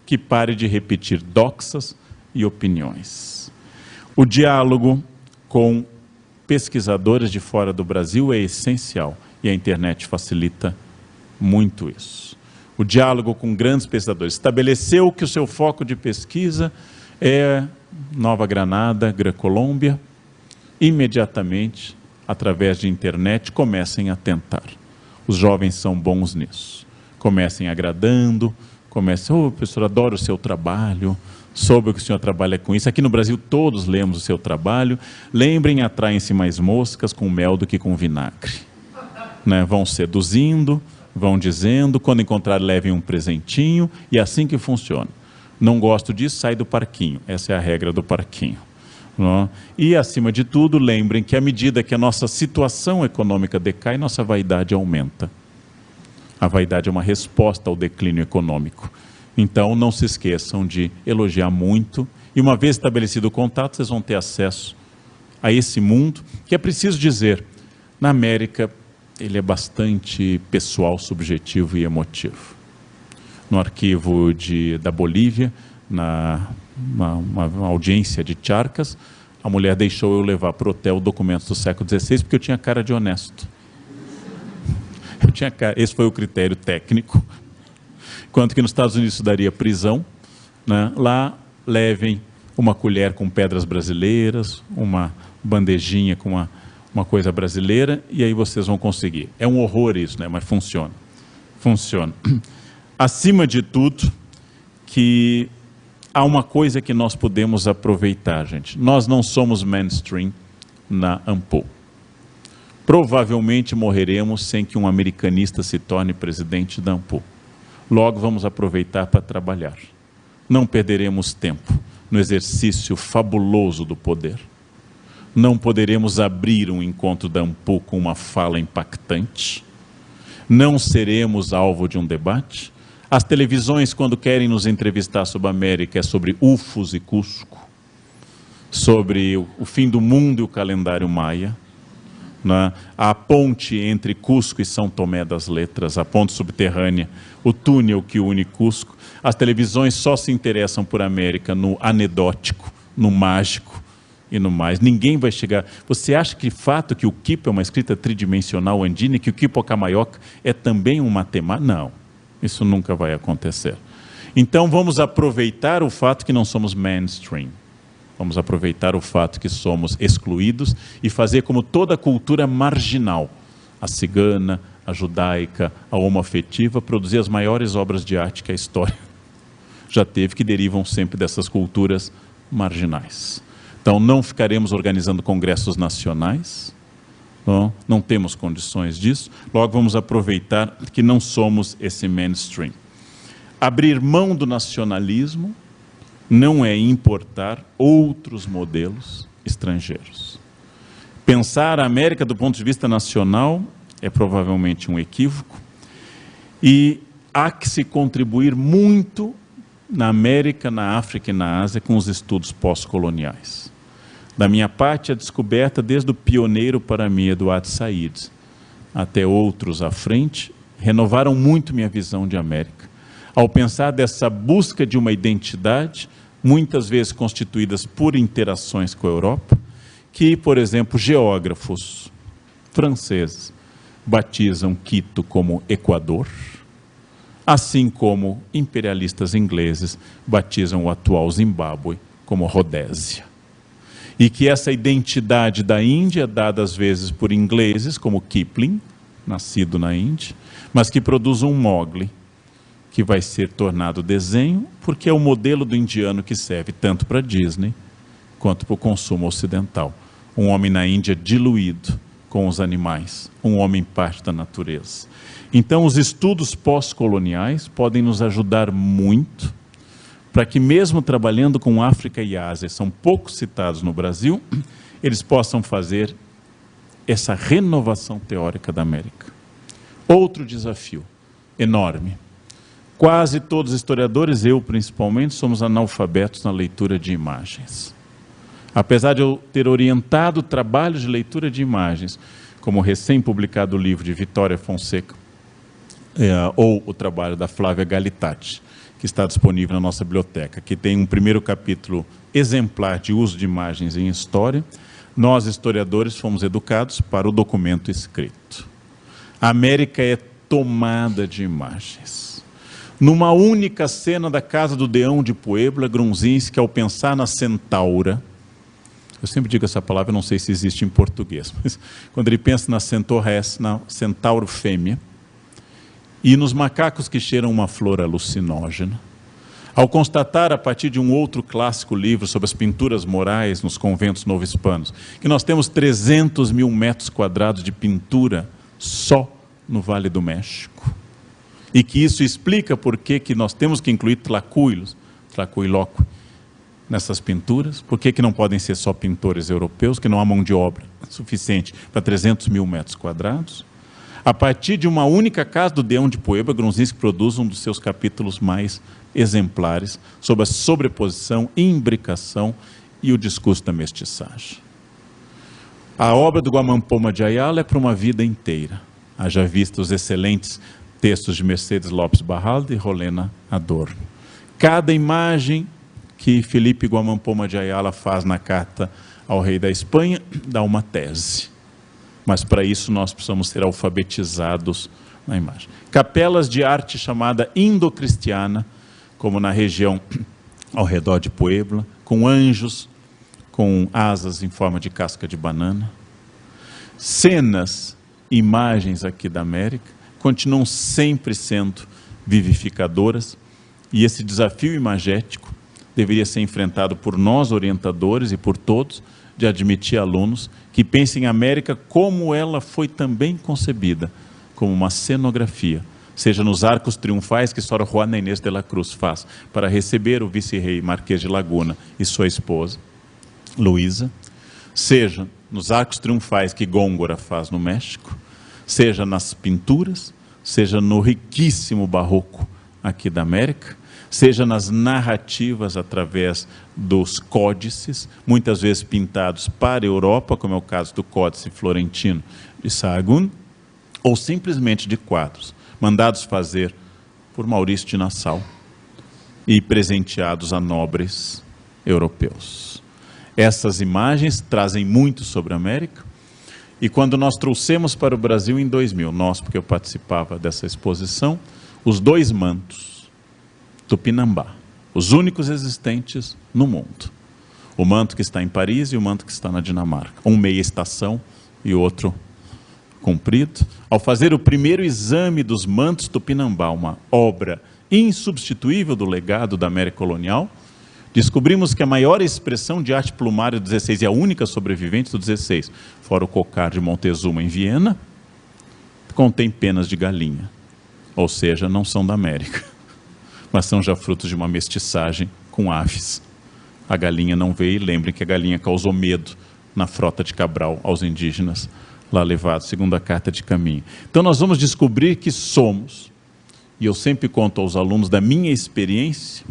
que pare de repetir doxas e opiniões. O diálogo com pesquisadores de fora do Brasil é essencial e a internet facilita muito isso. O diálogo com grandes pesquisadores. Estabeleceu que o seu foco de pesquisa é Nova Granada, Gran-Colômbia, imediatamente, através de internet, comecem a tentar. Os jovens são bons nisso. Comecem agradando, comecem, professor, adoro o seu trabalho, soube que o senhor trabalha com isso. Aqui no Brasil todos lemos o seu trabalho. Lembrem, atraem-se mais moscas com mel do que com vinagre. Né? Vão seduzindo, vão dizendo, quando encontrar levem um presentinho, e é assim que funciona. Não gosto disso, sai do parquinho. Essa é a regra do parquinho. Não? E, acima de tudo, lembrem que à medida que a nossa situação econômica decai, nossa vaidade aumenta. A vaidade é uma resposta ao declínio econômico. Então, não se esqueçam de elogiar muito. E uma vez estabelecido o contato, vocês vão ter acesso a esse mundo, que é preciso dizer, na América, ele é bastante pessoal, subjetivo e emotivo. No arquivo da Bolívia, uma audiência de Charcas, a mulher deixou eu levar para o hotel documentos do século XVI, porque eu tinha cara de honesto. Esse foi o critério técnico. Enquanto que nos Estados Unidos isso daria prisão, né? Lá levem uma colher com pedras brasileiras, uma bandejinha com uma coisa brasileira, e aí vocês vão conseguir. É um horror isso, né? Mas funciona. Funciona. Acima de tudo, que há uma coisa que nós podemos aproveitar, gente. Nós não somos mainstream na ANPO. Provavelmente morreremos sem que um americanista se torne presidente da ANPO. Logo vamos aproveitar para trabalhar. Não perderemos tempo no exercício fabuloso do poder. Não poderemos abrir um encontro da ANPO com uma fala impactante. Não seremos alvo de um debate. As televisões, quando querem nos entrevistar sobre a América, é sobre UFOs e Cusco, sobre o fim do mundo e o calendário maia, né? A ponte entre Cusco e São Tomé das Letras, a ponte subterrânea, o túnel que une Cusco. As televisões só se interessam por América no anedótico, no mágico e no mais. Ninguém vai chegar... Você acha que de fato que o Quipo é uma escrita tridimensional andina, que o Quipo Camaioca é também um matemático? Não. Isso nunca vai acontecer. Então vamos aproveitar o fato que não somos mainstream. Vamos aproveitar o fato que somos excluídos e fazer como toda cultura marginal, a cigana, a judaica, a homoafetiva, produzir as maiores obras de arte que a história já teve, que derivam sempre dessas culturas marginais. Então não ficaremos organizando congressos nacionais, não temos condições disso, logo vamos aproveitar que não somos esse mainstream. Abrir mão do nacionalismo não é importar outros modelos estrangeiros. Pensar a América do ponto de vista nacional é provavelmente um equívoco, e há que se contribuir muito na América, na África e na Ásia com os estudos pós-coloniais. Da minha parte, a descoberta desde o pioneiro para mim, Eduardo Said, até outros à frente, renovaram muito minha visão de América. Ao pensar dessa busca de uma identidade, muitas vezes constituídas por interações com a Europa, que, por exemplo, geógrafos franceses batizam Quito como Equador, assim como imperialistas ingleses batizam o atual Zimbábue como Rodésia. E que essa identidade da Índia, dada às vezes por ingleses, como Kipling, nascido na Índia, mas que produz um Mowgli, que vai ser tornado desenho, porque é o modelo do indiano que serve tanto para Disney, quanto para o consumo ocidental. Um homem na Índia diluído com os animais. Um homem parte da natureza. Então, os estudos pós-coloniais podem nos ajudar muito para que, mesmo trabalhando com África e Ásia, são pouco citados no Brasil, eles possam fazer essa renovação teórica da América. Outro desafio enorme. Quase todos os historiadores, eu principalmente, somos analfabetos na leitura de imagens. Apesar de eu ter orientado trabalhos de leitura de imagens, como o recém-publicado livro de Vitória Fonseca, ou o trabalho da Flávia Galitati, que está disponível na nossa biblioteca, que tem um primeiro capítulo exemplar de uso de imagens em história, nós, historiadores, fomos educados para o documento escrito. A América é tomada de imagens. Numa única cena da casa do Deão de Puebla, Grunzinski, ao pensar na centaura, eu sempre digo essa palavra, não sei se existe em português, mas quando ele pensa na centaures, na centauro fêmea, e nos macacos que cheiram uma flor alucinógena, ao constatar, a partir de um outro clássico livro sobre as pinturas morais nos conventos novo-hispanos, que nós temos 300 mil metros quadrados de pintura só no Vale do México, e que isso explica por que nós temos que incluir tlacuilóque, nessas pinturas, por que não podem ser só pintores europeus, que não há mão de obra suficiente para 300 mil metros quadrados. A partir de uma única casa do Deão de Puebla, Grunzinski produz um dos seus capítulos mais exemplares sobre a sobreposição, imbricação e o discurso da mestiçagem. A obra do Guamán Poma de Ayala é para uma vida inteira. Haja visto os excelentes textos de Mercedes Lopes Barralde e Rolena Adorno. Cada imagem que Felipe Guamán Poma de Ayala faz na carta ao rei da Espanha dá uma tese. Mas para isso nós precisamos ser alfabetizados na imagem. Capelas de arte chamada indocristiana, como na região ao redor de Puebla, com anjos, com asas em forma de casca de banana. Cenas, imagens aqui da América, continuam sempre sendo vivificadoras, e esse desafio imagético deveria ser enfrentado por nós, orientadores, e por todos, de admitir alunos que pensem a América como ela foi também concebida, como uma cenografia, seja nos arcos triunfais que Sor Juana Inês de la Cruz faz para receber o vice-rei Marquês de Laguna e sua esposa, Luísa, seja nos arcos triunfais que Góngora faz no México, seja nas pinturas, seja no riquíssimo barroco aqui da América, seja nas narrativas através dos códices, muitas vezes pintados para a Europa, como é o caso do Códice Florentino de Sahagún, ou simplesmente de quadros, mandados fazer por Maurício de Nassau e presenteados a nobres europeus. Essas imagens trazem muito sobre a América, e quando nós trouxemos para o Brasil em 2000, nós, porque eu participava dessa exposição, os dois mantos Tupinambá, os únicos existentes no mundo. O manto que está em Paris e o manto que está na Dinamarca. Um meia estação e outro comprido. Ao fazer o primeiro exame dos mantos Tupinambá, uma obra insubstituível do legado da América colonial, descobrimos que a maior expressão de arte plumária do 16 e a única sobrevivente do 16, fora o cocar de Montezuma em Viena, contém penas de galinha. Ou seja, não são da América, mas são já frutos de uma mestiçagem com aves. A galinha não veio, e lembrem que a galinha causou medo na frota de Cabral aos indígenas lá levados, segundo a carta de caminho. Então nós vamos descobrir que somos, e eu sempre conto aos alunos da minha experiência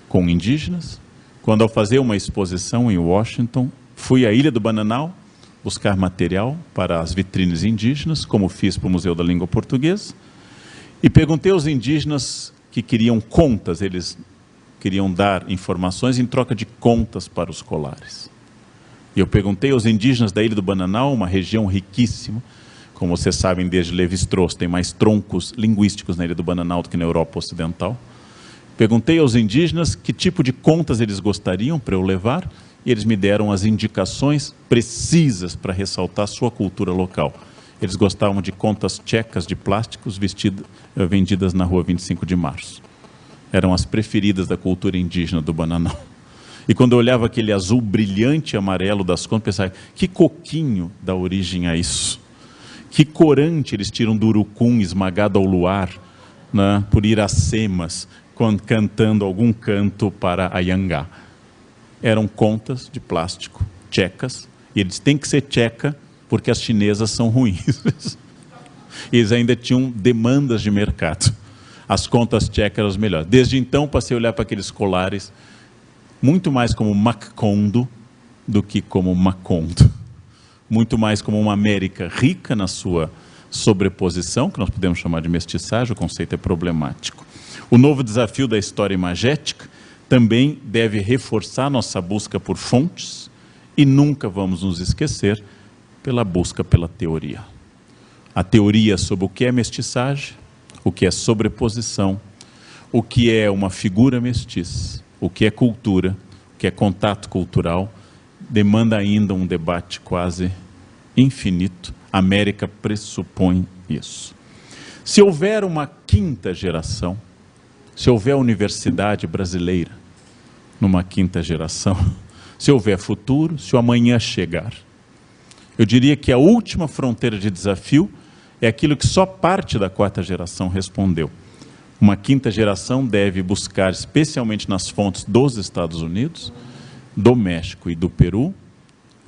com indígenas, quando ao fazer uma exposição em Washington, fui à Ilha do Bananal buscar material para as vitrines indígenas, como fiz para o Museu da Língua Portuguesa, e perguntei aos indígenas que queriam contas, eles queriam dar informações em troca de contas para os colares. E eu perguntei aos indígenas da Ilha do Bananal, uma região riquíssima, como vocês sabem, desde Lévi-Strauss, tem mais troncos linguísticos na Ilha do Bananal do que na Europa Ocidental. Perguntei aos indígenas que tipo de contas eles gostariam para eu levar, e eles me deram as indicações precisas para ressaltar a sua cultura local. Eles gostavam de contas tchecas de plásticos vendidas na rua 25 de Março. Eram as preferidas da cultura indígena do Bananal. E quando eu olhava aquele azul brilhante e amarelo das contas, pensava, que coquinho dá origem a isso? Que corante eles tiram do urucum esmagado ao luar, né, por Iracemas, cantando algum canto para Anhangá. Eram contas de plástico, tchecas, e eles têm que ser tcheca porque as chinesas são ruins. Eles ainda tinham demandas de mercado. As contas tchecas eram as melhores. Desde então, passei a olhar para aqueles colares muito mais como Macondo do que como Macondo. Muito mais como uma América rica na sua sobreposição, que nós podemos chamar de mestiçagem, o conceito é problemático. O novo desafio da história imagética também deve reforçar nossa busca por fontes e nunca vamos nos esquecer pela busca pela teoria. A teoria sobre o que é mestiçagem, o que é sobreposição, o que é uma figura mestiça, o que é cultura, o que é contato cultural, demanda ainda um debate quase infinito. A América pressupõe isso. Se houver uma quinta geração, se houver universidade brasileira numa quinta geração, se houver futuro, se o amanhã chegar, eu diria que a última fronteira de desafio é aquilo que só parte da quarta geração respondeu. Uma quinta geração deve buscar, especialmente nas fontes dos Estados Unidos, do México e do Peru,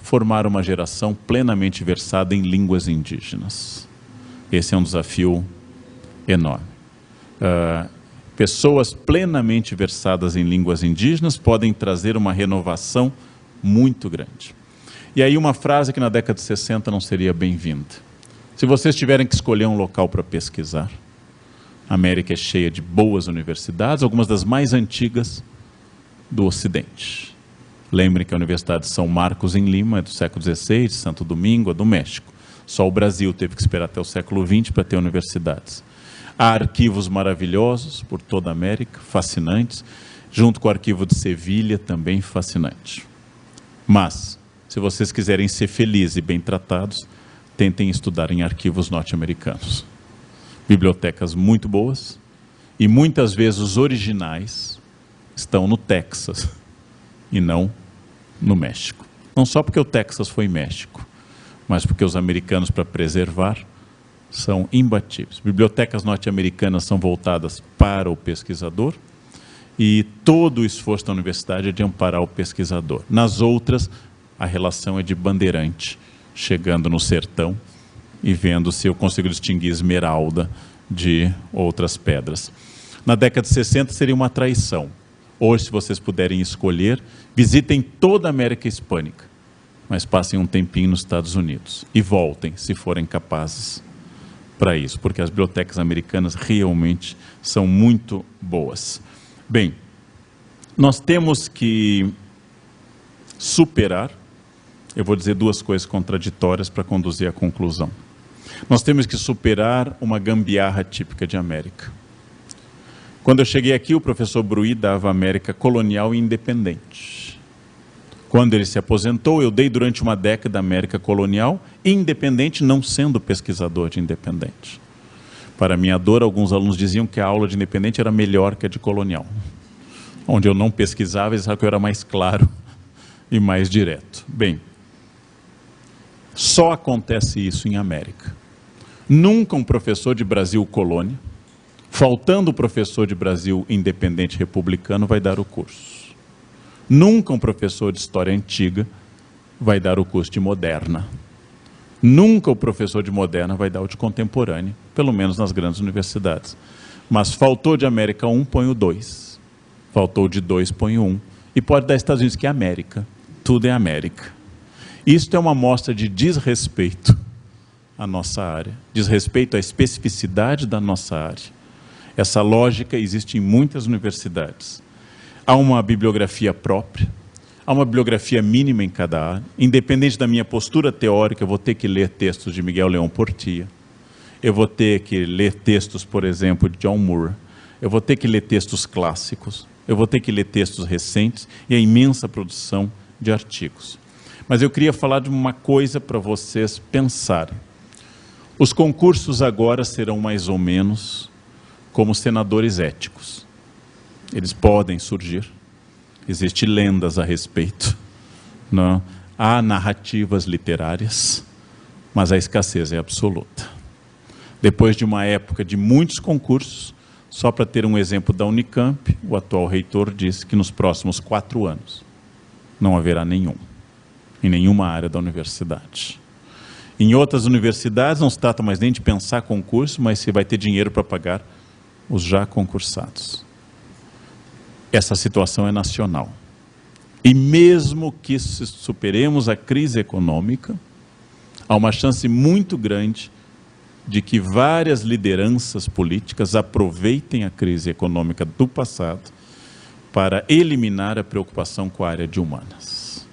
formar uma geração plenamente versada em línguas indígenas. Esse é um desafio enorme. Pessoas plenamente versadas em línguas indígenas podem trazer uma renovação muito grande. E aí uma frase que na década de 60 não seria bem-vinda. Se vocês tiverem que escolher um local para pesquisar, a América é cheia de boas universidades, algumas das mais antigas do Ocidente. Lembrem que a Universidade de São Marcos, em Lima, é do século XVI, de Santo Domingo, é do México. Só o Brasil teve que esperar até o século XX para ter universidades. Há arquivos maravilhosos por toda a América, fascinantes, junto com o arquivo de Sevilha, também fascinante. Mas, se vocês quiserem ser felizes e bem tratados, tentem estudar em arquivos norte-americanos. Bibliotecas muito boas, e muitas vezes os originais estão no Texas e não no México. Não só porque o Texas foi México, mas porque os americanos, para preservar, são imbatíveis. Bibliotecas norte-americanas são voltadas para o pesquisador e todo o esforço da universidade é de amparar o pesquisador. Nas outras, a relação é de bandeirante, chegando no sertão e vendo se eu consigo distinguir esmeralda de outras pedras. Na década de 60 seria uma traição. Hoje, se vocês puderem escolher, visitem toda a América Hispânica, mas passem um tempinho nos Estados Unidos e voltem, se forem capazes, para isso, porque as bibliotecas americanas realmente são muito boas. Bem, nós temos que superar, eu vou dizer duas coisas contraditórias para conduzir à conclusão. Nós temos que superar uma gambiarra típica de América. Quando eu cheguei aqui, o professor Bruy dava América colonial e independente. Quando ele se aposentou, eu dei durante uma década América colonial e independente, não sendo pesquisador de independente. Para minha dor, alguns alunos diziam que a aula de independente era melhor que a de colonial. Onde eu não pesquisava, eles sabiam que eu era mais claro e mais direto. Bem, só acontece isso em América. Nunca um professor de Brasil colônia, faltando o professor de Brasil independente republicano, vai dar o curso. Nunca um professor de história antiga vai dar o curso de moderna. Nunca o professor de moderna vai dar o de contemporânea, pelo menos nas grandes universidades. Mas faltou de América 1, põe o 2. Faltou de 2, põe o 1. E pode dar Estados Unidos, que é América. Tudo é América. Isto é uma mostra de desrespeito à nossa área, desrespeito à especificidade da nossa área. Essa lógica existe em muitas universidades. Há uma bibliografia própria, há uma bibliografia mínima em cada área. Independente da minha postura teórica, eu vou ter que ler textos de Miguel León Portilla, eu vou ter que ler textos, por exemplo, de John Moore, eu vou ter que ler textos clássicos, eu vou ter que ler textos recentes e a imensa produção de artigos. Mas eu queria falar de uma coisa para vocês pensarem. Os concursos agora serão mais ou menos como senadores éticos. Eles podem surgir, Existem lendas a respeito, não? Há narrativas literárias, mas a escassez é absoluta. Depois de uma época de muitos concursos, só para ter um exemplo da Unicamp, o atual reitor disse que nos próximos 4 anos não haverá nenhum, em nenhuma área da universidade. Em outras universidades não se trata mais nem de pensar concurso, mas se vai ter dinheiro para pagar os já concursados. Essa situação é nacional. E mesmo que superemos a crise econômica, há uma chance muito grande de que várias lideranças políticas aproveitem a crise econômica do passado para eliminar a preocupação com a área de humanas.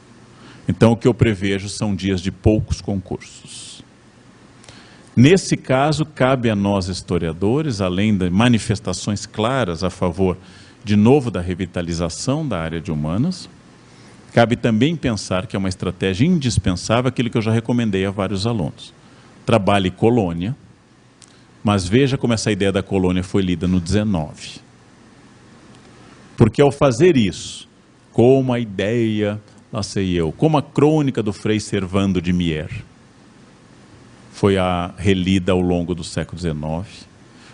Então, o que eu prevejo são dias de poucos concursos. Nesse caso, cabe a nós historiadores, além de manifestações claras a favor, de novo, da revitalização da área de humanas, cabe também pensar que é uma estratégia indispensável aquilo que eu já recomendei a vários alunos. Trabalhe colônia, mas veja como essa ideia da colônia foi lida no 19. Porque ao fazer isso, como a ideia, lá sei eu, como a crônica do Frei Servando de Mier, foi relida ao longo do século XIX,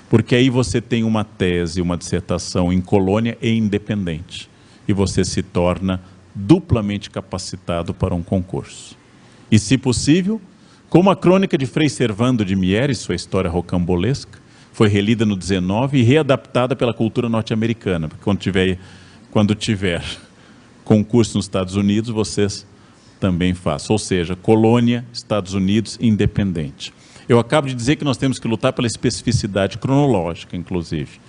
porque aí você tem uma tese, uma dissertação em colônia e independente, e você se torna duplamente capacitado para um concurso. E, se possível, como a crônica de Frei Servando de Mier e sua história rocambolesca, foi relida no 19 e readaptada pela cultura norte-americana, porque quando tiver concurso nos Estados Unidos, vocês também façam. Ou seja, colônia, Estados Unidos, independente. Eu acabo de dizer que nós temos que lutar pela especificidade cronológica, inclusive.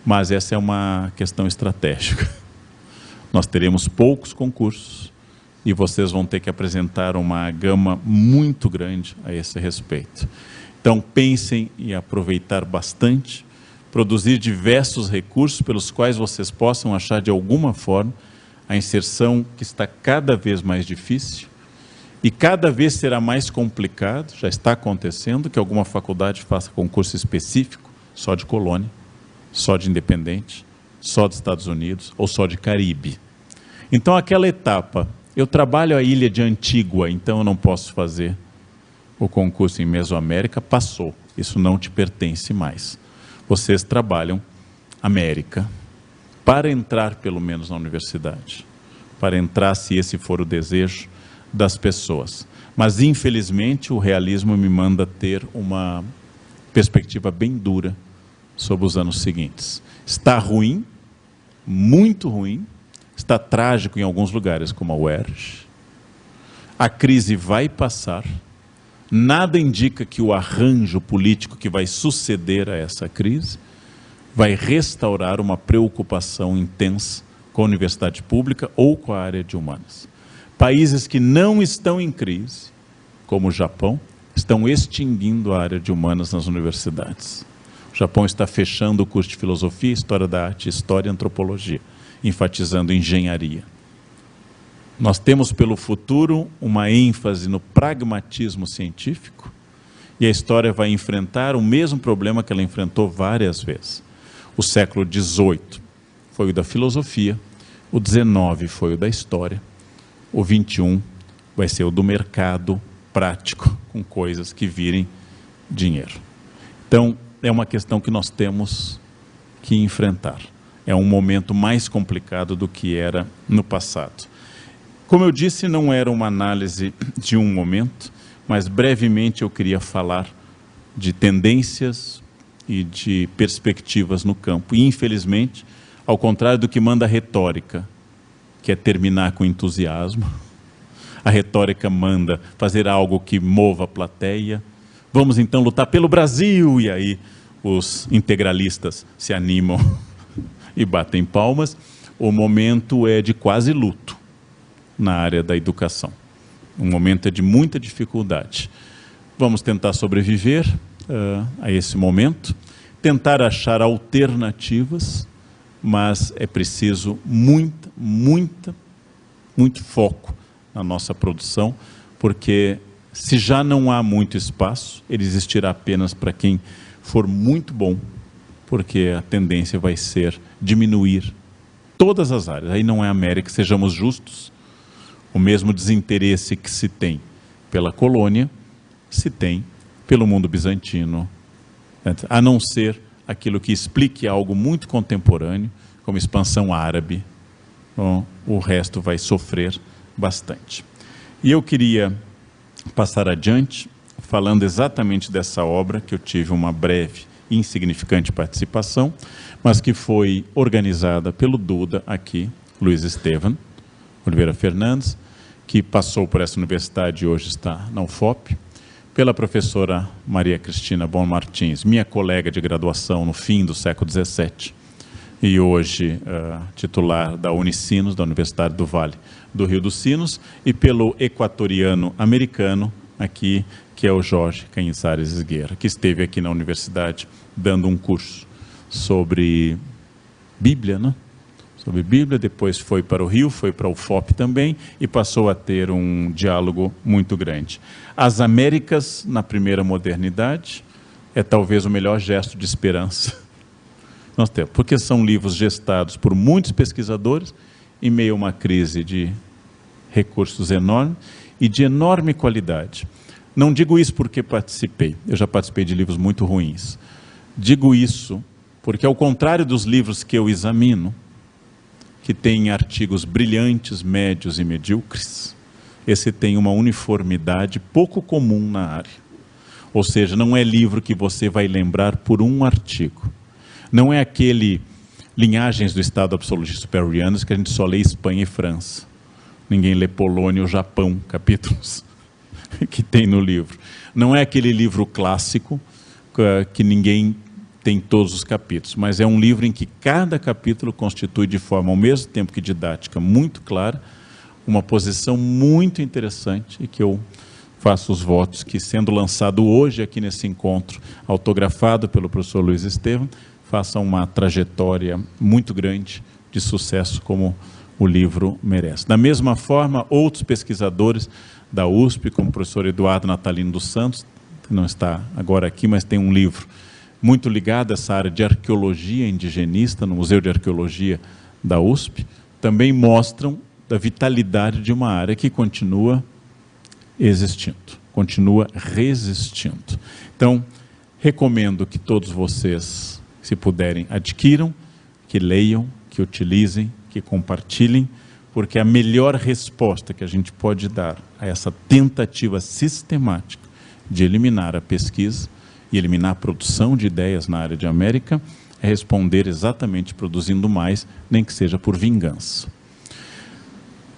Mas essa é uma questão estratégica. Nós teremos poucos concursos e vocês vão ter que apresentar uma gama muito grande a esse respeito. Então, pensem em aproveitar bastante, produzir diversos recursos pelos quais vocês possam achar de alguma forma a inserção que está cada vez mais difícil e cada vez será mais complicado, já está acontecendo, que alguma faculdade faça concurso específico, só de colônia, só de independente, só dos Estados Unidos ou só de Caribe. Então, aquela etapa, eu trabalho a ilha de Antígua, então eu não posso fazer o concurso em Mesoamérica, passou, isso não te pertence mais. Vocês trabalham América, para entrar pelo menos na universidade, para entrar se esse for o desejo das pessoas. Mas infelizmente o realismo me manda ter uma perspectiva bem dura sobre os anos seguintes. Está ruim, muito ruim, está trágico em alguns lugares como a UERJ, a crise vai passar, nada indica que o arranjo político que vai suceder a essa crise vai restaurar uma preocupação intensa com a universidade pública ou com a área de humanas. Países que não estão em crise, como o Japão, estão extinguindo a área de humanas nas universidades. O Japão está fechando o curso de filosofia, história da arte, história e antropologia, enfatizando engenharia. Nós temos pelo futuro uma ênfase no pragmatismo científico e a história vai enfrentar o mesmo problema que ela enfrentou várias vezes. O século XVIII foi o da filosofia, o XIX foi o da história, o XXI vai ser o do mercado prático, com coisas que virem dinheiro. Então, é uma questão que nós temos que enfrentar. É um momento mais complicado do que era no passado. Como eu disse, não era uma análise de um momento, mas brevemente eu queria falar de tendências e de perspectivas no campo. E, infelizmente, ao contrário do que manda a retórica, que é terminar com entusiasmo, a retórica manda fazer algo que mova a plateia. Vamos então lutar pelo Brasil, e aí os integralistas se animam e batem palmas. O momento é de quase luto na área da educação. Um momento é de muita dificuldade. Vamos tentar sobreviver a esse momento, tentar achar alternativas, mas é preciso muito foco na nossa produção, porque se já não há muito espaço, ele existirá apenas para quem for muito bom, porque a tendência vai ser diminuir todas as áreas. Aí não é América, sejamos justos, o mesmo desinteresse que se tem pela colônia, se tem pelo mundo bizantino, a não ser aquilo que explique algo muito contemporâneo, como expansão árabe. Bom, o resto vai sofrer bastante. E eu queria passar adiante, falando exatamente dessa obra, que eu tive uma breve e insignificante participação, mas que foi organizada pelo Duda aqui, Luiz Estevam Oliveira Fernandes, que passou por essa universidade e hoje está na UFOP, pela professora Maria Cristina Bon Martins, minha colega de graduação no fim do século XVII, e hoje titular da Unicinos, da Universidade do Vale do Rio dos Sinos, e pelo equatoriano-americano aqui, que é o Jorge Cañizares Esgueira, que esteve aqui na universidade dando um curso sobre Bíblia, né? Sobre Bíblia, depois foi para o Rio, foi para o UFOP também, e passou a ter um diálogo muito grande. As Américas, na primeira modernidade, é talvez o melhor gesto de esperança nós temos, porque são livros gestados por muitos pesquisadores, em meio a uma crise de recursos enorme e de enorme qualidade. Não digo isso porque participei, eu já participei de livros muito ruins. Digo isso porque, ao contrário dos livros que eu examino, que tem artigos brilhantes, médios e medíocres, esse tem uma uniformidade pouco comum na área. Ou seja, não é livro que você vai lembrar por um artigo. Não é aquele Linhagens do Estado Absolutista Superiorianos que a gente só lê Espanha e França. Ninguém lê Polônia ou Japão, capítulos que tem no livro. Não é aquele livro clássico que ninguém tem todos os capítulos, mas é um livro em que cada capítulo constitui de forma, ao mesmo tempo que didática, muito clara, uma posição muito interessante e que eu faço os votos que, sendo lançado hoje aqui nesse encontro, autografado pelo professor Luiz Estevam, faça uma trajetória muito grande de sucesso como o livro merece. Da mesma forma, outros pesquisadores da USP, como o professor Eduardo Natalino dos Santos, que não está agora aqui, mas tem um livro muito ligado a essa área de arqueologia indigenista, no Museu de Arqueologia da USP, também mostram a vitalidade de uma área que continua existindo, continua resistindo. Então, recomendo que todos vocês, se puderem, adquiram, que leiam, que utilizem, que compartilhem, porque a melhor resposta que a gente pode dar a essa tentativa sistemática de eliminar a pesquisa e eliminar a produção de ideias na área de América é responder exatamente produzindo mais, nem que seja por vingança.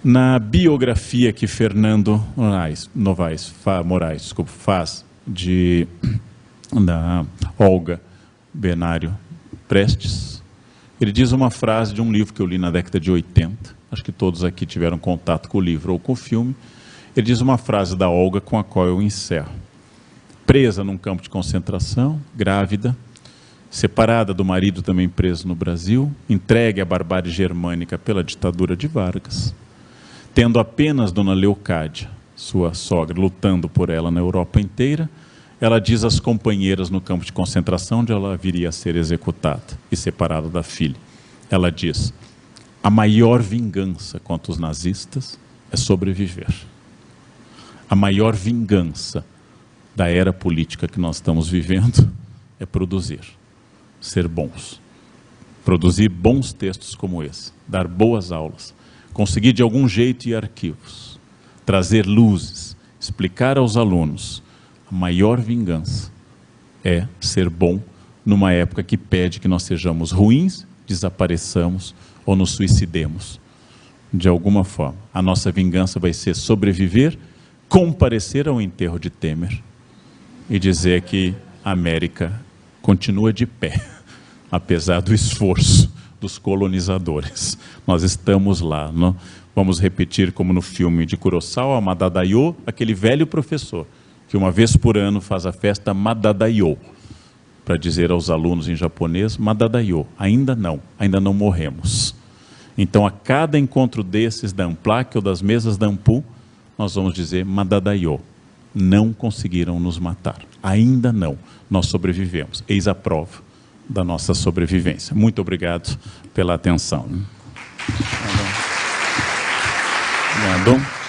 Na biografia que Fernando Moraes faz da Olga Benário Prestes, ele diz uma frase de um livro que eu li na década de 80, acho que todos aqui tiveram contato com o livro ou com o filme. Ele diz uma frase da Olga com a qual eu encerro. Presa num campo de concentração, grávida, separada do marido também preso no Brasil, entregue à barbárie germânica pela ditadura de Vargas, tendo apenas Dona Leocádia, sua sogra, lutando por ela na Europa inteira, ela diz às companheiras no campo de concentração onde ela viria a ser executada e separada da filha. Ela diz: a maior vingança contra os nazistas é sobreviver. A maior vingança da era política que nós estamos vivendo é produzir, ser bons, produzir bons textos como esse, dar boas aulas, conseguir de algum jeito ir a arquivos, trazer luzes, explicar aos alunos. A maior vingança é ser bom numa época que pede que nós sejamos ruins, desapareçamos ou nos suicidemos. De alguma forma, a nossa vingança vai ser sobreviver, comparecer ao enterro de Temer e dizer que a América continua de pé, apesar do esforço dos colonizadores. Nós estamos lá, não? Vamos repetir como no filme de Kurosawa, Madadayo, aquele velho professor, que uma vez por ano faz a festa Madadayo, para dizer aos alunos em japonês, Madadayo, ainda não morremos. Então, a cada encontro desses da Amplac ou das mesas da Ampu, nós vamos dizer Madadayo, não conseguiram nos matar, ainda não, nós sobrevivemos. Eis a prova da nossa sobrevivência. Muito obrigado pela atenção. Obrigado.